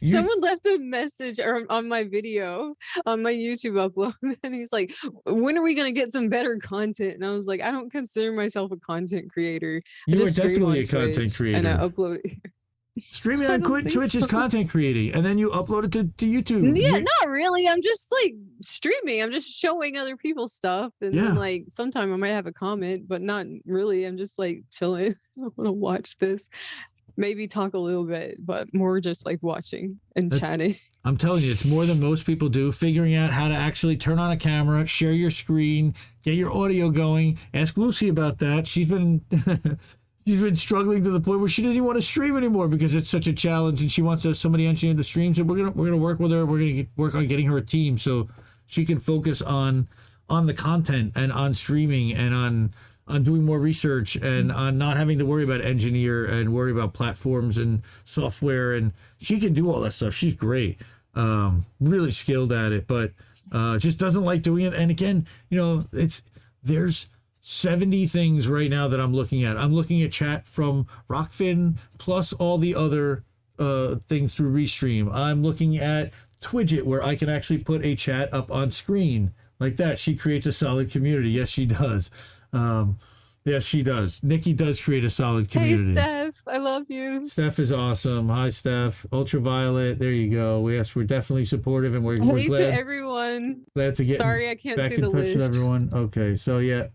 someone left a message on my video on my YouTube upload, and he's like, when are we going to get some better content? And I was like, I don't consider myself a content creator. You are definitely a content creator. And I upload it. Streaming on Twitch is content creating, and then you upload it to YouTube. Yeah, not really. I'm just like streaming. I'm just showing other people stuff, and then like sometime I might have a comment, but not really. I'm just like chilling. I want to watch this. Maybe talk a little bit, but more just like watching and chatting. I'm telling you, it's more than most people do. Figuring out how to actually turn on a camera, share your screen, get your audio going. Ask Lucy about that. She's been struggling to the point where she doesn't even want to stream anymore because it's such a challenge, and she wants somebody engineer the stream. So we're gonna work with her. We're gonna work on getting her a team so she can focus on the content and on streaming and on doing more research and on not having to worry about engineer and worry about platforms and software. And she can do all that stuff. She's great. Really skilled at it, but just doesn't like doing it. And again, there's 70 things right now that I'm looking at. I'm looking at chat from Rockfin plus all the other things through Restream. I'm looking at Twidget, where I can actually put a chat up on screen like that. She creates a solid community. Yes, she does. Yes, she does. Nikki does create a solid community. Hey, Steph, I love you. Steph is awesome. Hi, Steph. Ultraviolet. There you go. Yes, we're definitely supportive, and we're hey glad to everyone. Glad to get Sorry, I can't back see in the touch list. with everyone. Okay, so yeah,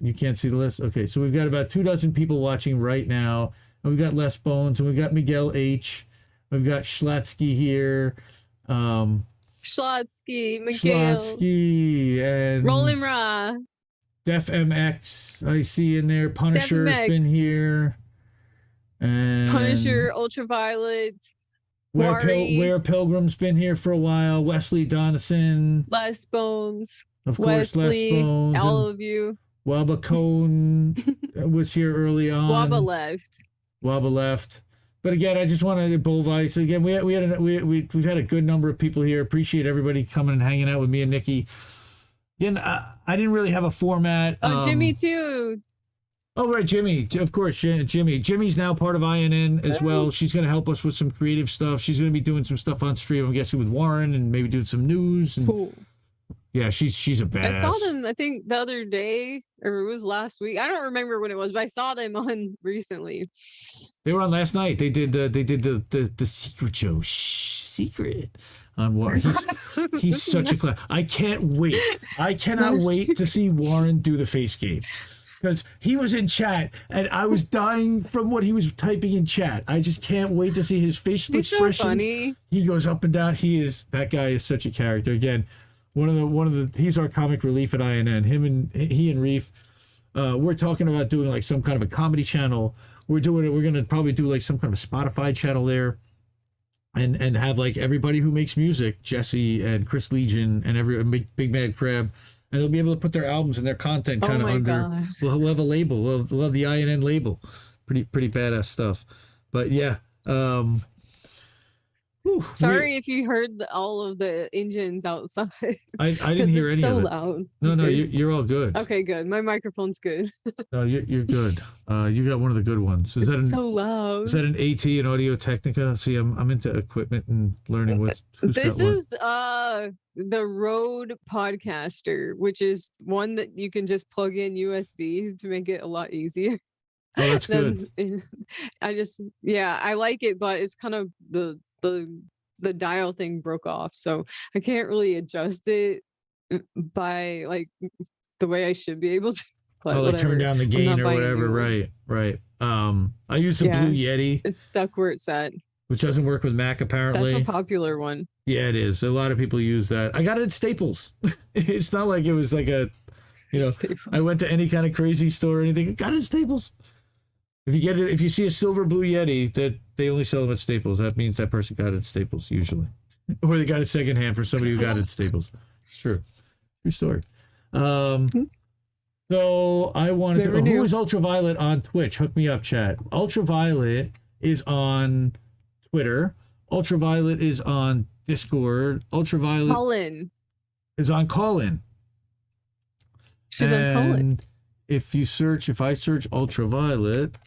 you can't see the list. Okay, so we've got about 24 people watching right now, and we've got Les Bones, and we've got Miguel H. We've got Schlatsky here. Schlotsky, Miguel, Schlotsky, and Roland Ra. Def MX, I see in there. Punisher's been here. And Punisher, Ultraviolet, Where Pilgrim's been here for a while. Wesley Donison. Les Bones. Of course, Les Bones. All of you. Wabba Cone was here early on. Wabba left. Wabba left. But again, I just wanted to Bullvice. Again, we've had a good number of people here. Appreciate everybody coming and hanging out with me and Nikki. Again, I didn't really have a format. Oh, Jimmy too. Oh, right, Jimmy. Of course, Jimmy. Jimmy's now part of INN as well. She's going to help us with some creative stuff. She's going to be doing some stuff on stream, I'm guessing, with Warren and maybe doing some news. And, Cool. yeah, she's a badass. I saw them, I think, the other day, or it was last week. I don't remember when it was, but I saw them on recently. They were on last night. They did the secret show. Shh, secret. On Warren. He's such a class. I can't wait. I cannot wait to see Warren do the face game. Because he was in chat and I was dying from what he was typing in chat. I just can't wait to see his facial expressions. So funny. He goes up and down. That guy is such a character. Again, one of the he's our comic relief at INN. He and Reef, we're talking about doing like some kind of a comedy channel. We're gonna probably do like some kind of a Spotify channel there. And have like everybody who makes music, Jesse and Chris Legion and Big Mad Crab, and they'll be able to put their albums and their content kind of under. We'll have a label. We'll have the INN label. Pretty badass stuff. But yeah. Sorry if you heard all of the engines outside. I didn't hear any so of it. Loud. No, you're all good. Okay, good. My microphone's good. No, you're good. You got one of the good ones. Is that so loud? Is that an AT, an Audio Technica? See, I'm into equipment and learning who's this got what. is the Rode Podcaster, which is one that you can just plug in USB to make it a lot easier. Oh, that's good. I like it, but it's kind of the dial thing broke off, so I can't really adjust it by like the way I should be able to. But like turn down the gain or whatever. Right. I use the Blue Yeti. It's stuck where it's at. Which doesn't work with Mac apparently. That's a popular one. Yeah, it is. A lot of people use that. I got it at Staples. It's not like it was like Staples. I went to any kind of crazy store or anything. I got it at Staples. If you see a silver Blue Yeti, that they only sell them at Staples, that means that person got it at Staples usually, or they got it secondhand for somebody who got it at Staples. It's true story. So I wanted to. Who is Ultraviolet on Twitch? Hook me up, chat. Ultraviolet is on Twitter. Ultraviolet is on Discord. Ultraviolet is on Callin. She's on Callin. If I search Ultraviolet.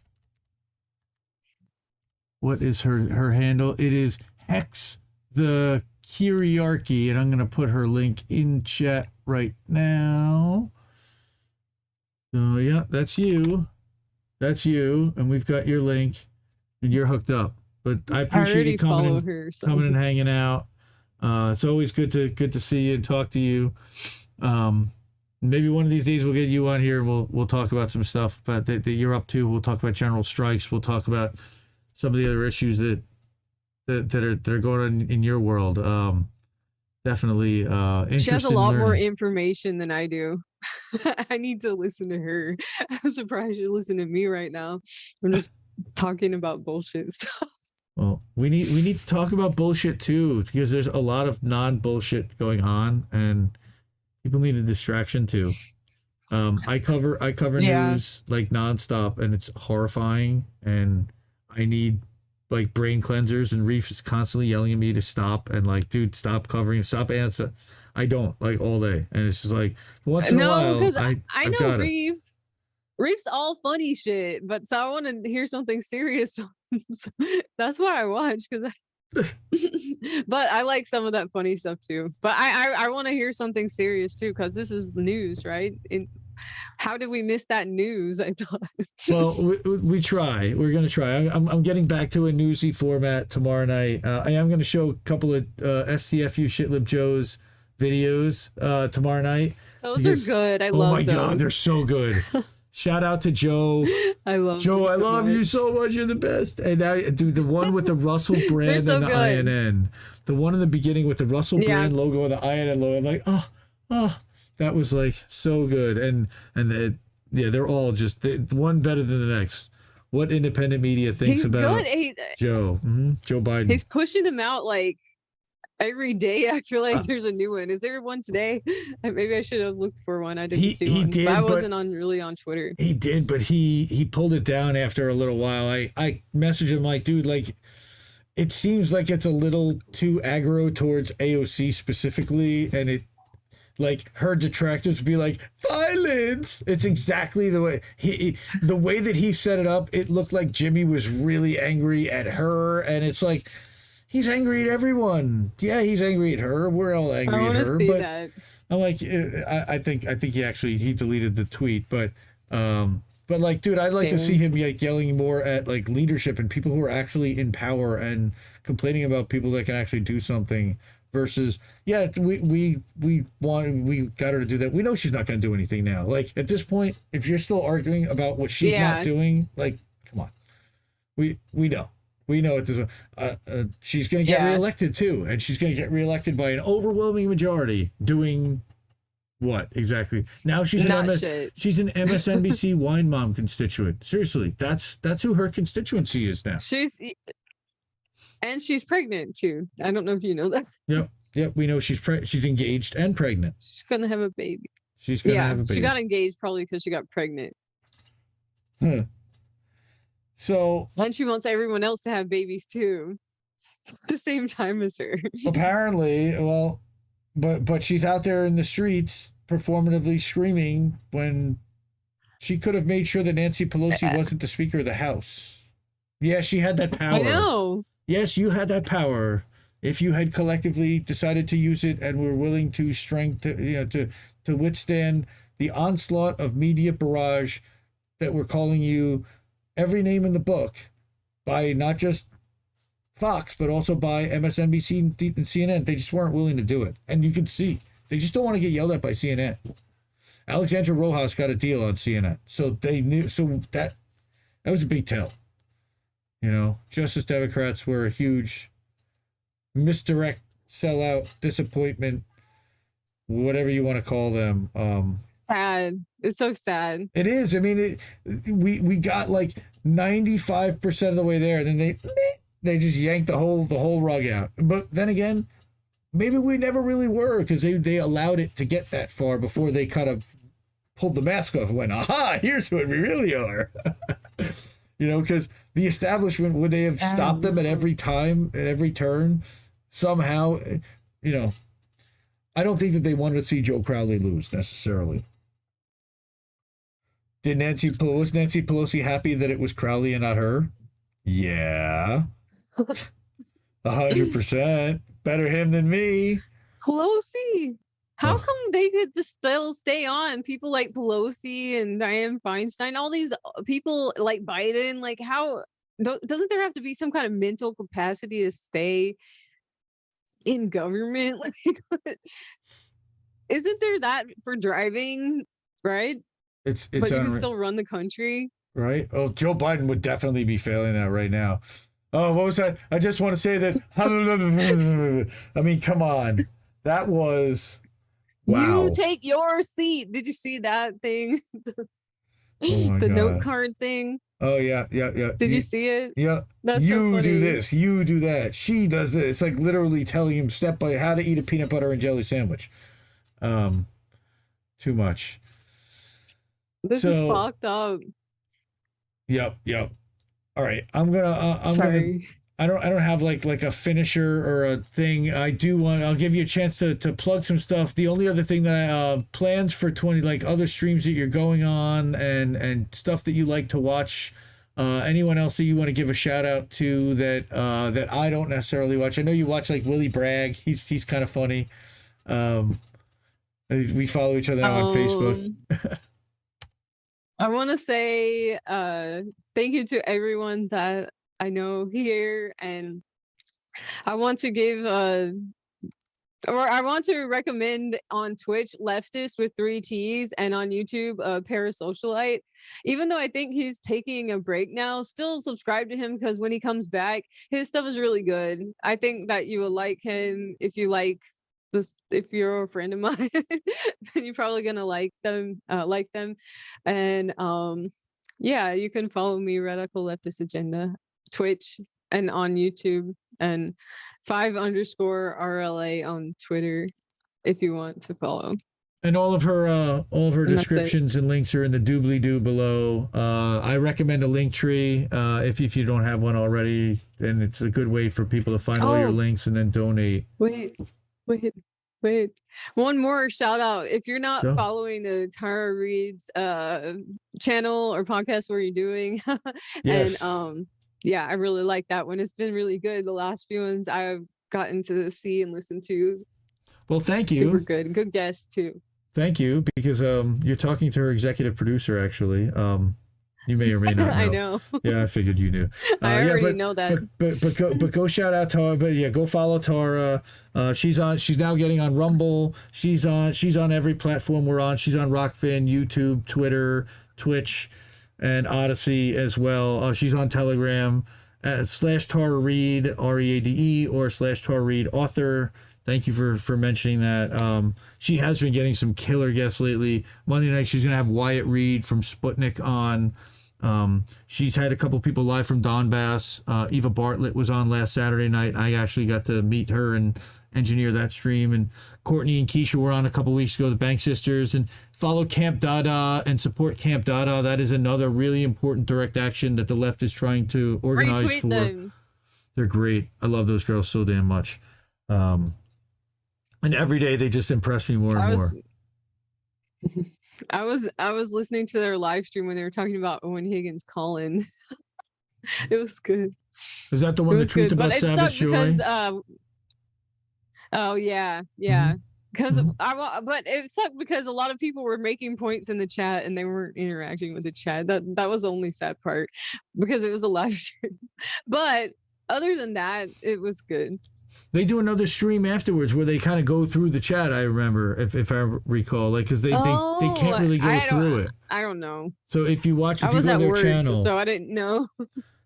What is her handle? It is Hex the Kyriarchy, and I'm going to put her link in chat right now. So yeah, that's you, and we've got your link, and you're hooked up. But I appreciate you coming and hanging out. It's always good to see you and talk to you. Maybe one of these days we'll get you on here and we'll talk about some stuff that you're up to. We'll talk about general strikes. We'll talk about some of the other issues that are going on in your world. Definitely interesting. She has a lot more information than I do. I need to listen to her. I'm surprised you listen to me right now. I'm just talking about bullshit stuff. Well, we need to talk about bullshit too, because there's a lot of non-bullshit going on, and people need a distraction too. I cover news like nonstop, and it's horrifying, and I need like brain cleansers, and Reef is constantly yelling at me to stop and like, dude, stop covering, stop answer. I don't like all day, and it's just like once in a while. I know Reef's all funny shit, but so I want to hear something serious. That's why I watch, because but I like some of that funny stuff too. But I want to hear something serious too, because this is news, right? How did we miss that news? I thought. Well, we try. We're going to try. I'm getting back to a newsy format tomorrow night. I am going to show a couple of STFU Shitlib Joe's videos tomorrow night. Those are good. I love those. Oh my God, they're so good. Shout out to Joe. I love Joe. I love you so much. You're the best. And now, dude, the one with the Russell brand and the INN, the one in the beginning with the Russell brand logo and the INN logo. I'm like, oh, that was like so good. And they're all just one better than the next. What independent media thinks about Joe? Joe Biden. He's pushing him out like Every day I feel like there's a new one. Is there one today? Maybe I should have looked for one. I didn't see he one. did, but I but- wasn't really on Twitter. He did, but he pulled it down after a little while. I messaged him like, dude, like, it seems like it's a little too aggro towards AOC specifically, and it, like, her detractors would be like, violence. It's exactly the way the way that he set it up. It looked like Jimmy was really angry at her, and it's like, he's angry at everyone. Yeah, he's angry at her. We're all angry I at want her. to see But that. I'm like, I think he deleted the tweet, but like, dude, I'd like to see him like yelling more at like leadership and people who are actually in power and complaining about people that can actually do something versus, yeah, we got her to do that. We know she's not going to do anything now. Like, at this point, if you're still arguing about what she's not doing, like, come on, we know. We know at this point, she's going to get reelected too, and she's going to get reelected by an overwhelming majority doing what exactly? Now she's she's an MSNBC wine mom constituent. Seriously, that's who her constituency is now. She's pregnant too. I don't know if you know that. Yep. We know she's engaged and pregnant. She's gonna have a baby. She's gonna have a baby. She got engaged probably because she got pregnant. Huh. So, and she wants everyone else to have babies too, at the same time as her. Apparently, well, but she's out there in the streets performatively screaming when she could have made sure that Nancy Pelosi wasn't the Speaker of the House. Yeah, she had that power. I know. Yes, you had that power. If you had collectively decided to use it and were willing to to withstand the onslaught of media barrage that were calling you every name in the book by not just Fox, but also by MSNBC and CNN. They just weren't willing to do it. And you can see, they just don't want to get yelled at by CNN. Alexandra Rojas got a deal on CNN. So they knew, so that was a big tell. You know, Justice Democrats were a huge misdirect, sellout, disappointment, whatever you want to call them. Sad. It's so sad. It is. I mean, we got like 95% of the way there, and then they just yanked the whole rug out. But then again, maybe we never really were, because they allowed it to get that far before they kind of pulled the mask off and went, aha, here's who we really are. You know, because the establishment, would they have stopped them at every time, at every turn? Somehow, you know, I don't think that they wanted to see Joe Crowley lose necessarily. Was Nancy Pelosi happy that it was Crowley and not her? Yeah. 100%. Better him than me. Pelosi. How come they could just still stay on? People like Pelosi and Dianne Feinstein, all these people like Biden, like how doesn't there have to be some kind of mental capacity to stay in government? Like, isn't there that for driving, right? It's but you can still run the country. Right? Oh, Joe Biden would definitely be failing that right now. Oh, what was that? I just want to say that. I mean, come on. That was... Wow. You take your seat. Did you see that thing? The note card thing. Oh, yeah. Did you see it? Yeah. That's you so funny. do this. You do that. She does this. It's like literally telling him step by how to eat a peanut butter and jelly sandwich. Too much. This is fucked up. Yep. All right. I'm gonna. I don't have like a finisher or a thing. I'll give you a chance to plug some stuff. The only other thing that I plans for 20, like other streams that you're going on and stuff that you like to watch. Anyone else that you want to give a shout out to that I don't necessarily watch. I know you watch like Willie Bragg. He's kind of funny. We follow each other now on Facebook. I want to say thank you to everyone that I know here, and I want to give I want to recommend on Twitch Leftist with 3 T's and on YouTube Parasocialite. Even though I think he's taking a break now, still subscribe to him because when he comes back, his stuff is really good. I think that you will like him if you like this. If you're a friend of mine, then you're probably gonna like them. And yeah, you can follow me, Radical Leftist Agenda, Twitch and on YouTube and 5_RLA on Twitter if you want to follow. And all of her And that's it. descriptions and links are in the doobly-doo below. I recommend a link tree if you don't have one already, and it's a good way for people to find all your Oh. links and then donate. Wait. One more shout out. If you're not Go. following the Tara Reid's channel or podcast, what are you doing? Yes. And yeah, I really like that one. It's been really good. The last few ones I've gotten to see and listen to. Well, thank you. Super good. Good guest too. Thank you, because you're talking to her executive producer, actually. You may or may not know. I know. Yeah, I figured you knew. I yeah, already know that. But go shout out Tara. But yeah, go follow Tara. She's now getting on Rumble. She's on every platform we're on. She's on Rockfin, YouTube, Twitter, Twitch, and Odyssey as well. She's on Telegram /Tara Reid, READE, or /Tara Reid author. Thank you for mentioning that. She has been getting some killer guests lately. Monday night, she's going to have Wyatt Reed from Sputnik on. She's had a couple people live from Donbass. Eva Bartlett was on last Saturday night. I actually got to meet her and engineer that stream. And Courtney and Keisha were on a couple weeks ago, the Bank Sisters. And follow Camp Dada and support Camp Dada. That is another really important direct action that the left is trying to organize Retweet for. them. They're great. I love those girls so damn much. And every day they just impress me more and more. I was listening to their live stream when they were talking about Owen Higgins calling. It was good. Is that the one, It the was truth good, about but it Savage sucked Joy? because oh yeah. Because but it sucked because a lot of people were making points in the chat and they weren't interacting with the chat. That was the only sad part because it was a live stream. But other than that, it was good. They do another stream afterwards where they kind of go through the chat. I remember, if I recall, like because they can't really go through it. I don't know. So if you watch, if I you was go to at their work, channel, so I didn't know.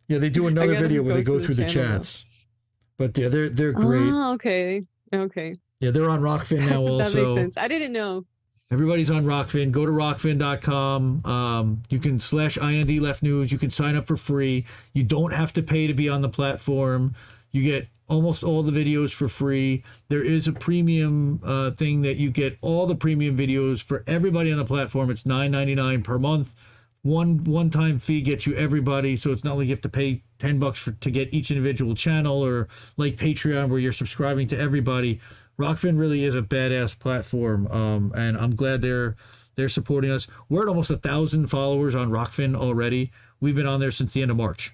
yeah, they do another gotta video where go they go to through the the channel now. chats. But yeah, they're great. Oh, okay. Yeah, they're on Rockfin now also. That makes sense. I didn't know. Everybody's on Rockfin. Go to rockfin.com. You can /IND Left News. You can sign up for free. You don't have to pay to be on the platform. You get almost all the videos for free. There is a premium thing that you get all the premium videos for everybody on the platform. It's $9.99 per month. One-time fee gets you everybody. So it's not like you have to pay $10 to get each individual channel, or like Patreon where you're subscribing to everybody. Rockfin really is a badass platform, and I'm glad they're supporting us. We're at almost 1,000 followers on Rockfin already. We've been on there since the end of March.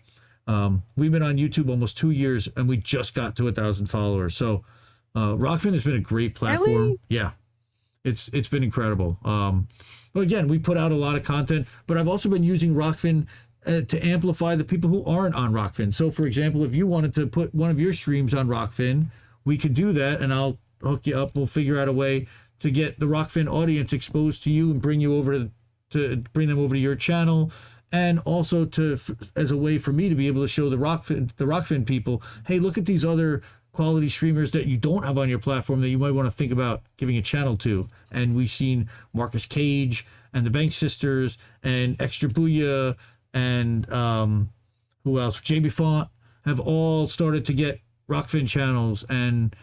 We've been on YouTube almost 2 years, and we just got to 1,000 followers. So Rockfin has been a great platform. Really? Yeah, it's been incredible. But again, we put out a lot of content, but I've also been using Rockfin to amplify the people who aren't on Rockfin. So, for example, if you wanted to put one of your streams on Rockfin, we could do that, and I'll hook you up. We'll figure out a way to get the Rockfin audience exposed to you and bring you over to bring them over to your channel. And also as a way for me to be able to show the Rockfin people, hey, look at these other quality streamers that you don't have on your platform that you might want to think about giving a channel to. And we've seen Marcus Cage and the Bank Sisters and Extra Booyah and who else? JB Font have all started to get Rockfin channels. And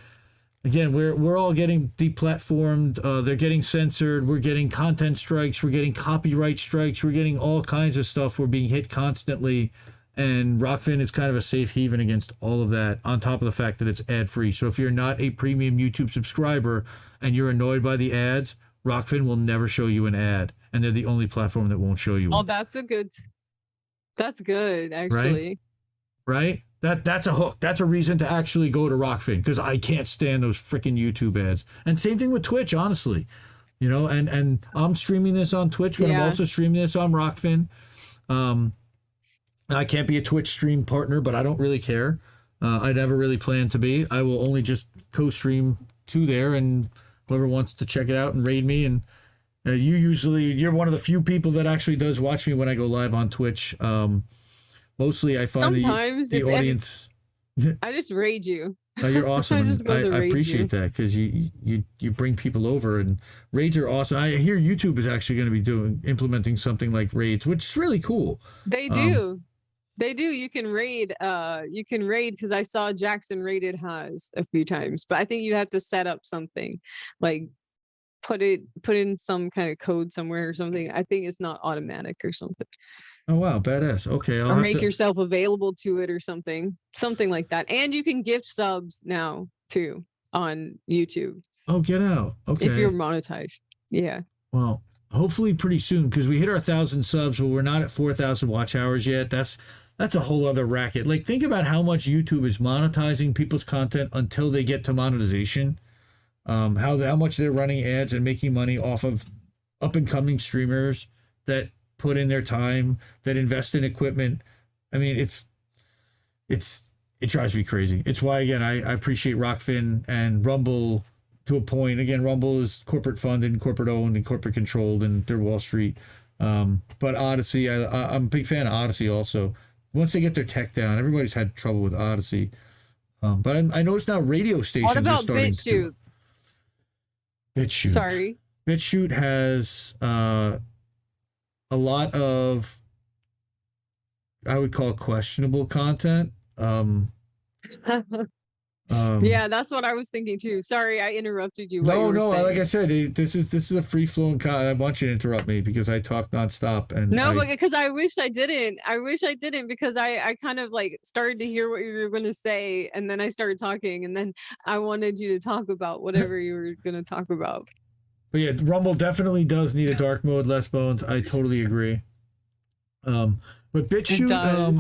again, we're all getting deplatformed. They're getting censored. We're getting content strikes. We're getting copyright strikes. We're getting all kinds of stuff. We're being hit constantly. And Rockfin is kind of a safe haven against all of that, on top of the fact that it's ad-free. So if you're not a premium YouTube subscriber and you're annoyed by the ads, Rockfin will never show you an ad. And they're the only platform that won't show you Oh, one. that's good, actually. Right? That's a hook. That's a reason to actually go to Rockfin, because I can't stand those freaking YouTube ads. And same thing with Twitch, honestly. You know, and I'm streaming this on Twitch, but I'm Yeah. also streaming this on Rockfin. I can't be a Twitch stream partner, but I don't really care. I never really plan to be. I will only just co-stream to there, and whoever wants to check it out and raid me. And you're one of the few people that actually does watch me when I go live on Twitch. Mostly I find Sometimes the audience. I just raid you. Oh, you're awesome. I and just go to I raid appreciate you. that, because you bring people over, and raids are awesome. I hear YouTube is actually going to be implementing something like raids, which is really cool. They do. They do. You can raid. Because I saw Jackson raided Haas a few times, but I think you have to set up something, like put in some kind of code somewhere or something. I think it's not automatic or something. Oh wow, badass. Okay, I'll Or have make to... yourself available to it or something like that. And you can gift subs now too on YouTube. Oh, get out. Okay. If you're monetized. Yeah. Well, hopefully pretty soon, because we hit our 1,000 subs, but we're not at 4,000 watch hours yet. That's a whole other racket. Like, think about how much YouTube is monetizing people's content until they get to monetization. How much they're running ads and making money off of up and coming streamers that put in their time, that invest in equipment. I mean, it drives me crazy. It's why, again, I appreciate Rockfin and Rumble to a point. Again, Rumble is corporate funded and corporate owned and corporate controlled, and they're Wall Street. But Odyssey, I'm a big fan of Odyssey also. Once they get their tech down, everybody's had trouble with Odyssey. But I notice now radio stations What are about starting BitChute? BitChute. Sorry. BitChute has a lot of, I would call, questionable content. Yeah, that's what I was thinking too. Sorry, I interrupted you. No, like I said, this is a free flowing. I want you to interrupt me because I talk nonstop. And but because I wish I didn't. Because I kind of like started to hear what you were going to say, and then I started talking, and then I wanted you to talk about whatever you were going to talk about. But yeah, Rumble definitely does need a dark mode, less bones. I totally agree. But BitChute,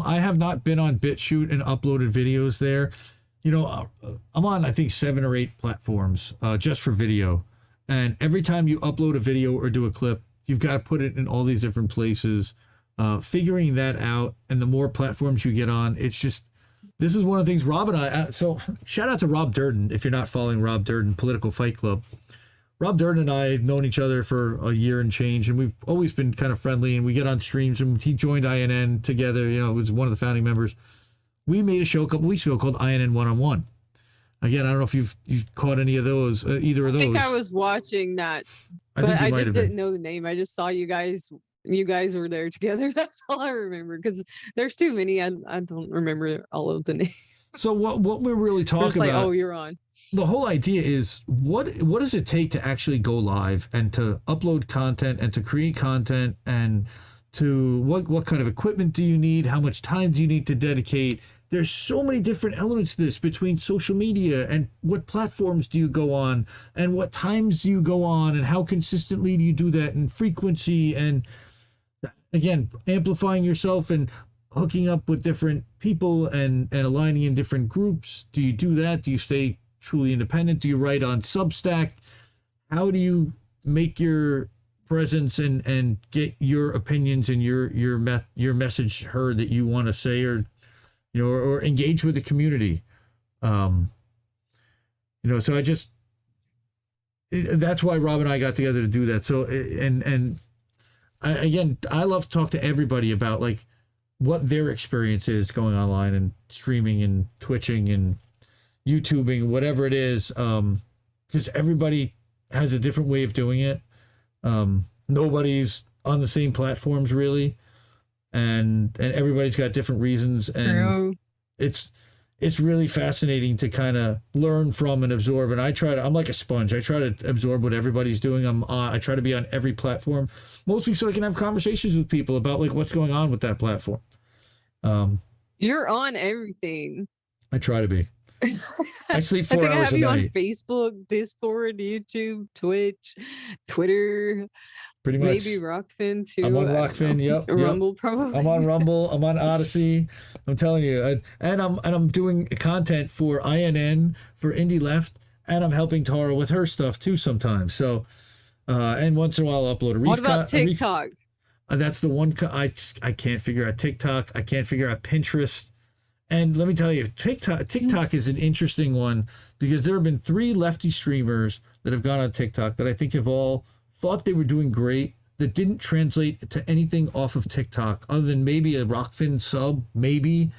I have not been on BitChute and uploaded videos there. You know, I'm on, I think, 7 or 8 platforms just for video. And every time you upload a video or do a clip, you've got to put it in all these different places. Figuring that out, and the more platforms you get on, it's just, this is one of the things Rob and I, so shout out to Rob Durden, if you're not following Rob Durden, Political Fight Club. Rob Durden and I have known each other for a year and change, and we've always been kind of friendly, and we get on streams, and he joined INN together, you know, was one of the founding members. We made a show a couple weeks ago called INN One-on-One. Again, I don't know if you've caught any of those, either of those. I think I was watching that, but I just didn't know the name. I just saw you guys were there together. That's all I remember, because there's too many. I don't remember all of the names. So what we're really talking like, about? oh, you're on. The whole idea is what does it take to actually go live and to upload content and to create content, and to what kind of equipment do you need? How much time do you need to dedicate? There's so many different elements to this, between social media and what platforms do you go on and what times do you go on and how consistently do you do that, and frequency, and again, amplifying yourself and hooking up with different people and aligning in different groups. Do you do that? Do you stay truly independent? Do you write on Substack? How do you make your presence and get your opinions and your message heard that you want to say, or you know, or engage with the community? You know, so that's why Rob and I got together to do that. So, and I love to talk to everybody about like what their experience is going online and streaming and twitching and YouTubing, whatever it is, because everybody has a different way of doing it. Nobody's on the same platforms really, and everybody's got different reasons, and it's really fascinating to kind of learn from and absorb. And I'm like a sponge. I try to absorb what everybody's doing. I try to be on every platform, mostly so I can have conversations with people about like what's going on with that platform. You're on everything. I try to be. I sleep 4 I think I hours have a you night. on Facebook, Discord, YouTube, Twitch, Twitter, Pretty much. maybe Rockfin too. I'm on Rockfin. Yep. Rumble probably. I'm on Rumble. I'm on Odyssey. I'm telling you, and I'm doing content for INN, for Indie Left, and I'm helping Tara with her stuff too sometimes. So, and once in a while I'll upload a What about TikTok? That's the one I can't figure out. TikTok. I can't figure out Pinterest. And let me tell you, TikTok is an interesting one, because there have been 3 lefty streamers that have gone on TikTok that I think have all thought they were doing great, that didn't translate to anything off of TikTok other than maybe a Rockfin sub, maybe.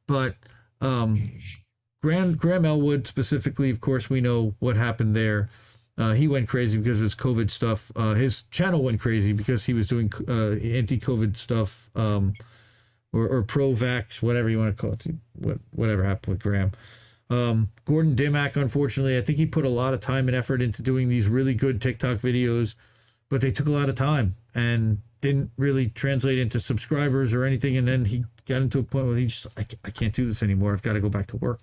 But Graham Elwood specifically, of course, we know what happened there. He went crazy because of his COVID stuff. His channel went crazy because he was doing anti-COVID stuff. or pro-vax, whatever you want to call it. Whatever happened with Graham. Gordon Dimmack, unfortunately, I think he put a lot of time and effort into doing these really good TikTok videos, but they took a lot of time and didn't really translate into subscribers or anything. And then he got into a point where he just, I can't do this anymore. I've got to go back to work.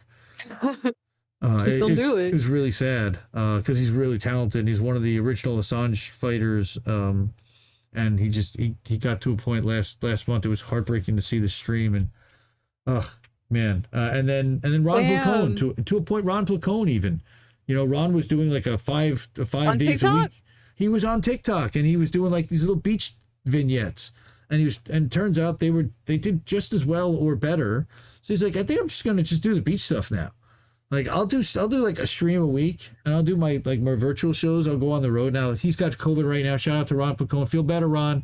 Just don't do it. It was really sad because he's really talented. He's one of the original Assange fighters. And he got to a point last month. It was heartbreaking to see the stream, and man. And then Ron Placone to a point. Ron Placone even, Ron was doing like a five on days TikTok? a week. He was on TikTok and he was doing like these little beach vignettes, and it turns out they did just as well or better. So he's like, I think I'm just gonna do the beach stuff now. Like I'll do like a stream a week, and I'll do my virtual shows. I'll go on the road now. He's got COVID right now. Shout out to Ron Placone. Feel better, Ron.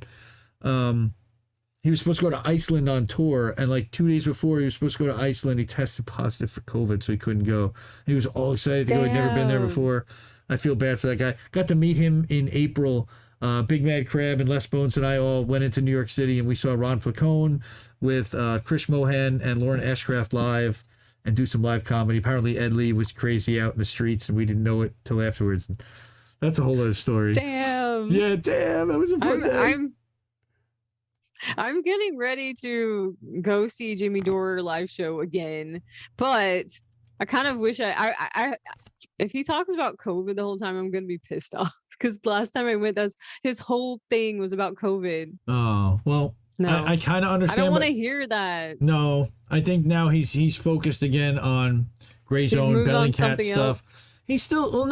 He was supposed to go to Iceland on tour, and like 2 days before he was supposed to go to Iceland, he tested positive for COVID, so he couldn't go. He was all excited to go. He'd never been there before. I feel bad for that guy. Got to meet him in April. Big Mad Crab and Les Bones and I all went into New York City, and we saw Ron Placone with Chris Mohan and Lauren Ashcraft live and do some live comedy. Apparently Ed Lee was crazy out in the streets, and we didn't know it till afterwards. And that's a whole other story. Damn. Yeah, damn. That was a fun day. I'm getting ready to go see Jimmy Dore live show again, but I kind of wish I if he talks about COVID the whole time, I'm gonna be pissed off, because last time I went, his whole thing was about COVID. Oh well, no, I kind of understand. I don't want to hear that. No, I think now he's focused again on gray zone Bellingcat stuff. Else. He's still on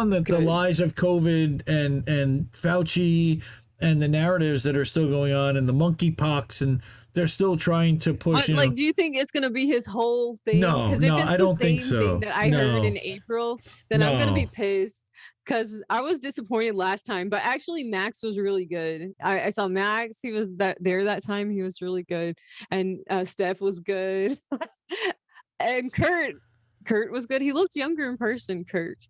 the lies of COVID and Fauci and the narratives that are still going on, and the monkeypox, and they're still trying to push. Do you think it's going to be his whole thing? No, if it's I don't think so. Thing that I heard in April, then I'm going to be pissed, because I was disappointed last time. But actually, Max was really good. I saw Max. He was there that time. He was really good, and Steph was good, and Kurt was good. He looked younger in person. Kurt's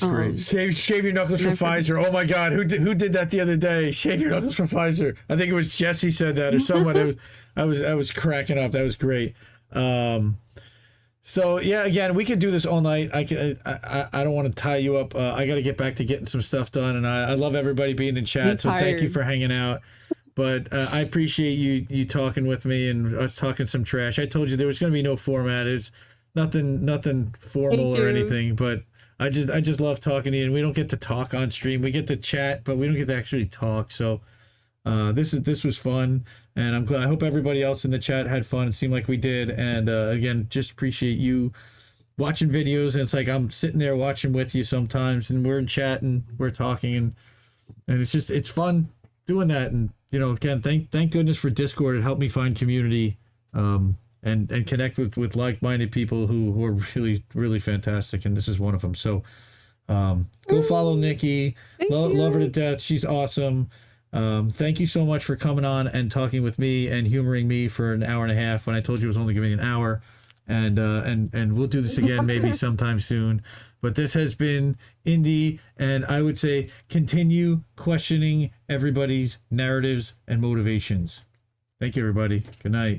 great. Shave your knuckles for Pfizer. Oh my God, who did that the other day? Shave your knuckles for Pfizer. I think it was Jesse said that, or someone. I was cracking up. That was great. So yeah, again, we could do this all night. I don't want to tie you up. I got to get back to getting some stuff done, and I love everybody being in chat. So thank you for hanging out. But I appreciate you talking with me and us talking some trash. I told you there was going to be no format. It's nothing formal or anything, but I just love talking to you, and we don't get to talk on stream. We get to chat, but we don't get to actually talk. So this was fun, and I'm glad. I hope everybody else in the chat had fun. It seemed like we did, and again, just appreciate you watching videos. And it's like I'm sitting there watching with you sometimes, and we're in chat and we're talking, and it's fun doing that. And again, thank goodness for Discord. It helped me find community. And connect with like-minded people who are really, really fantastic, and this is one of them. So go follow Nikki. Love her to death. She's awesome. Thank you so much for coming on and talking with me and humoring me for an hour and a half when I told you it was only giving an hour. And we'll do this again maybe sometime soon. But this has been Indy, and I would say continue questioning everybody's narratives and motivations. Thank you, everybody. Good night.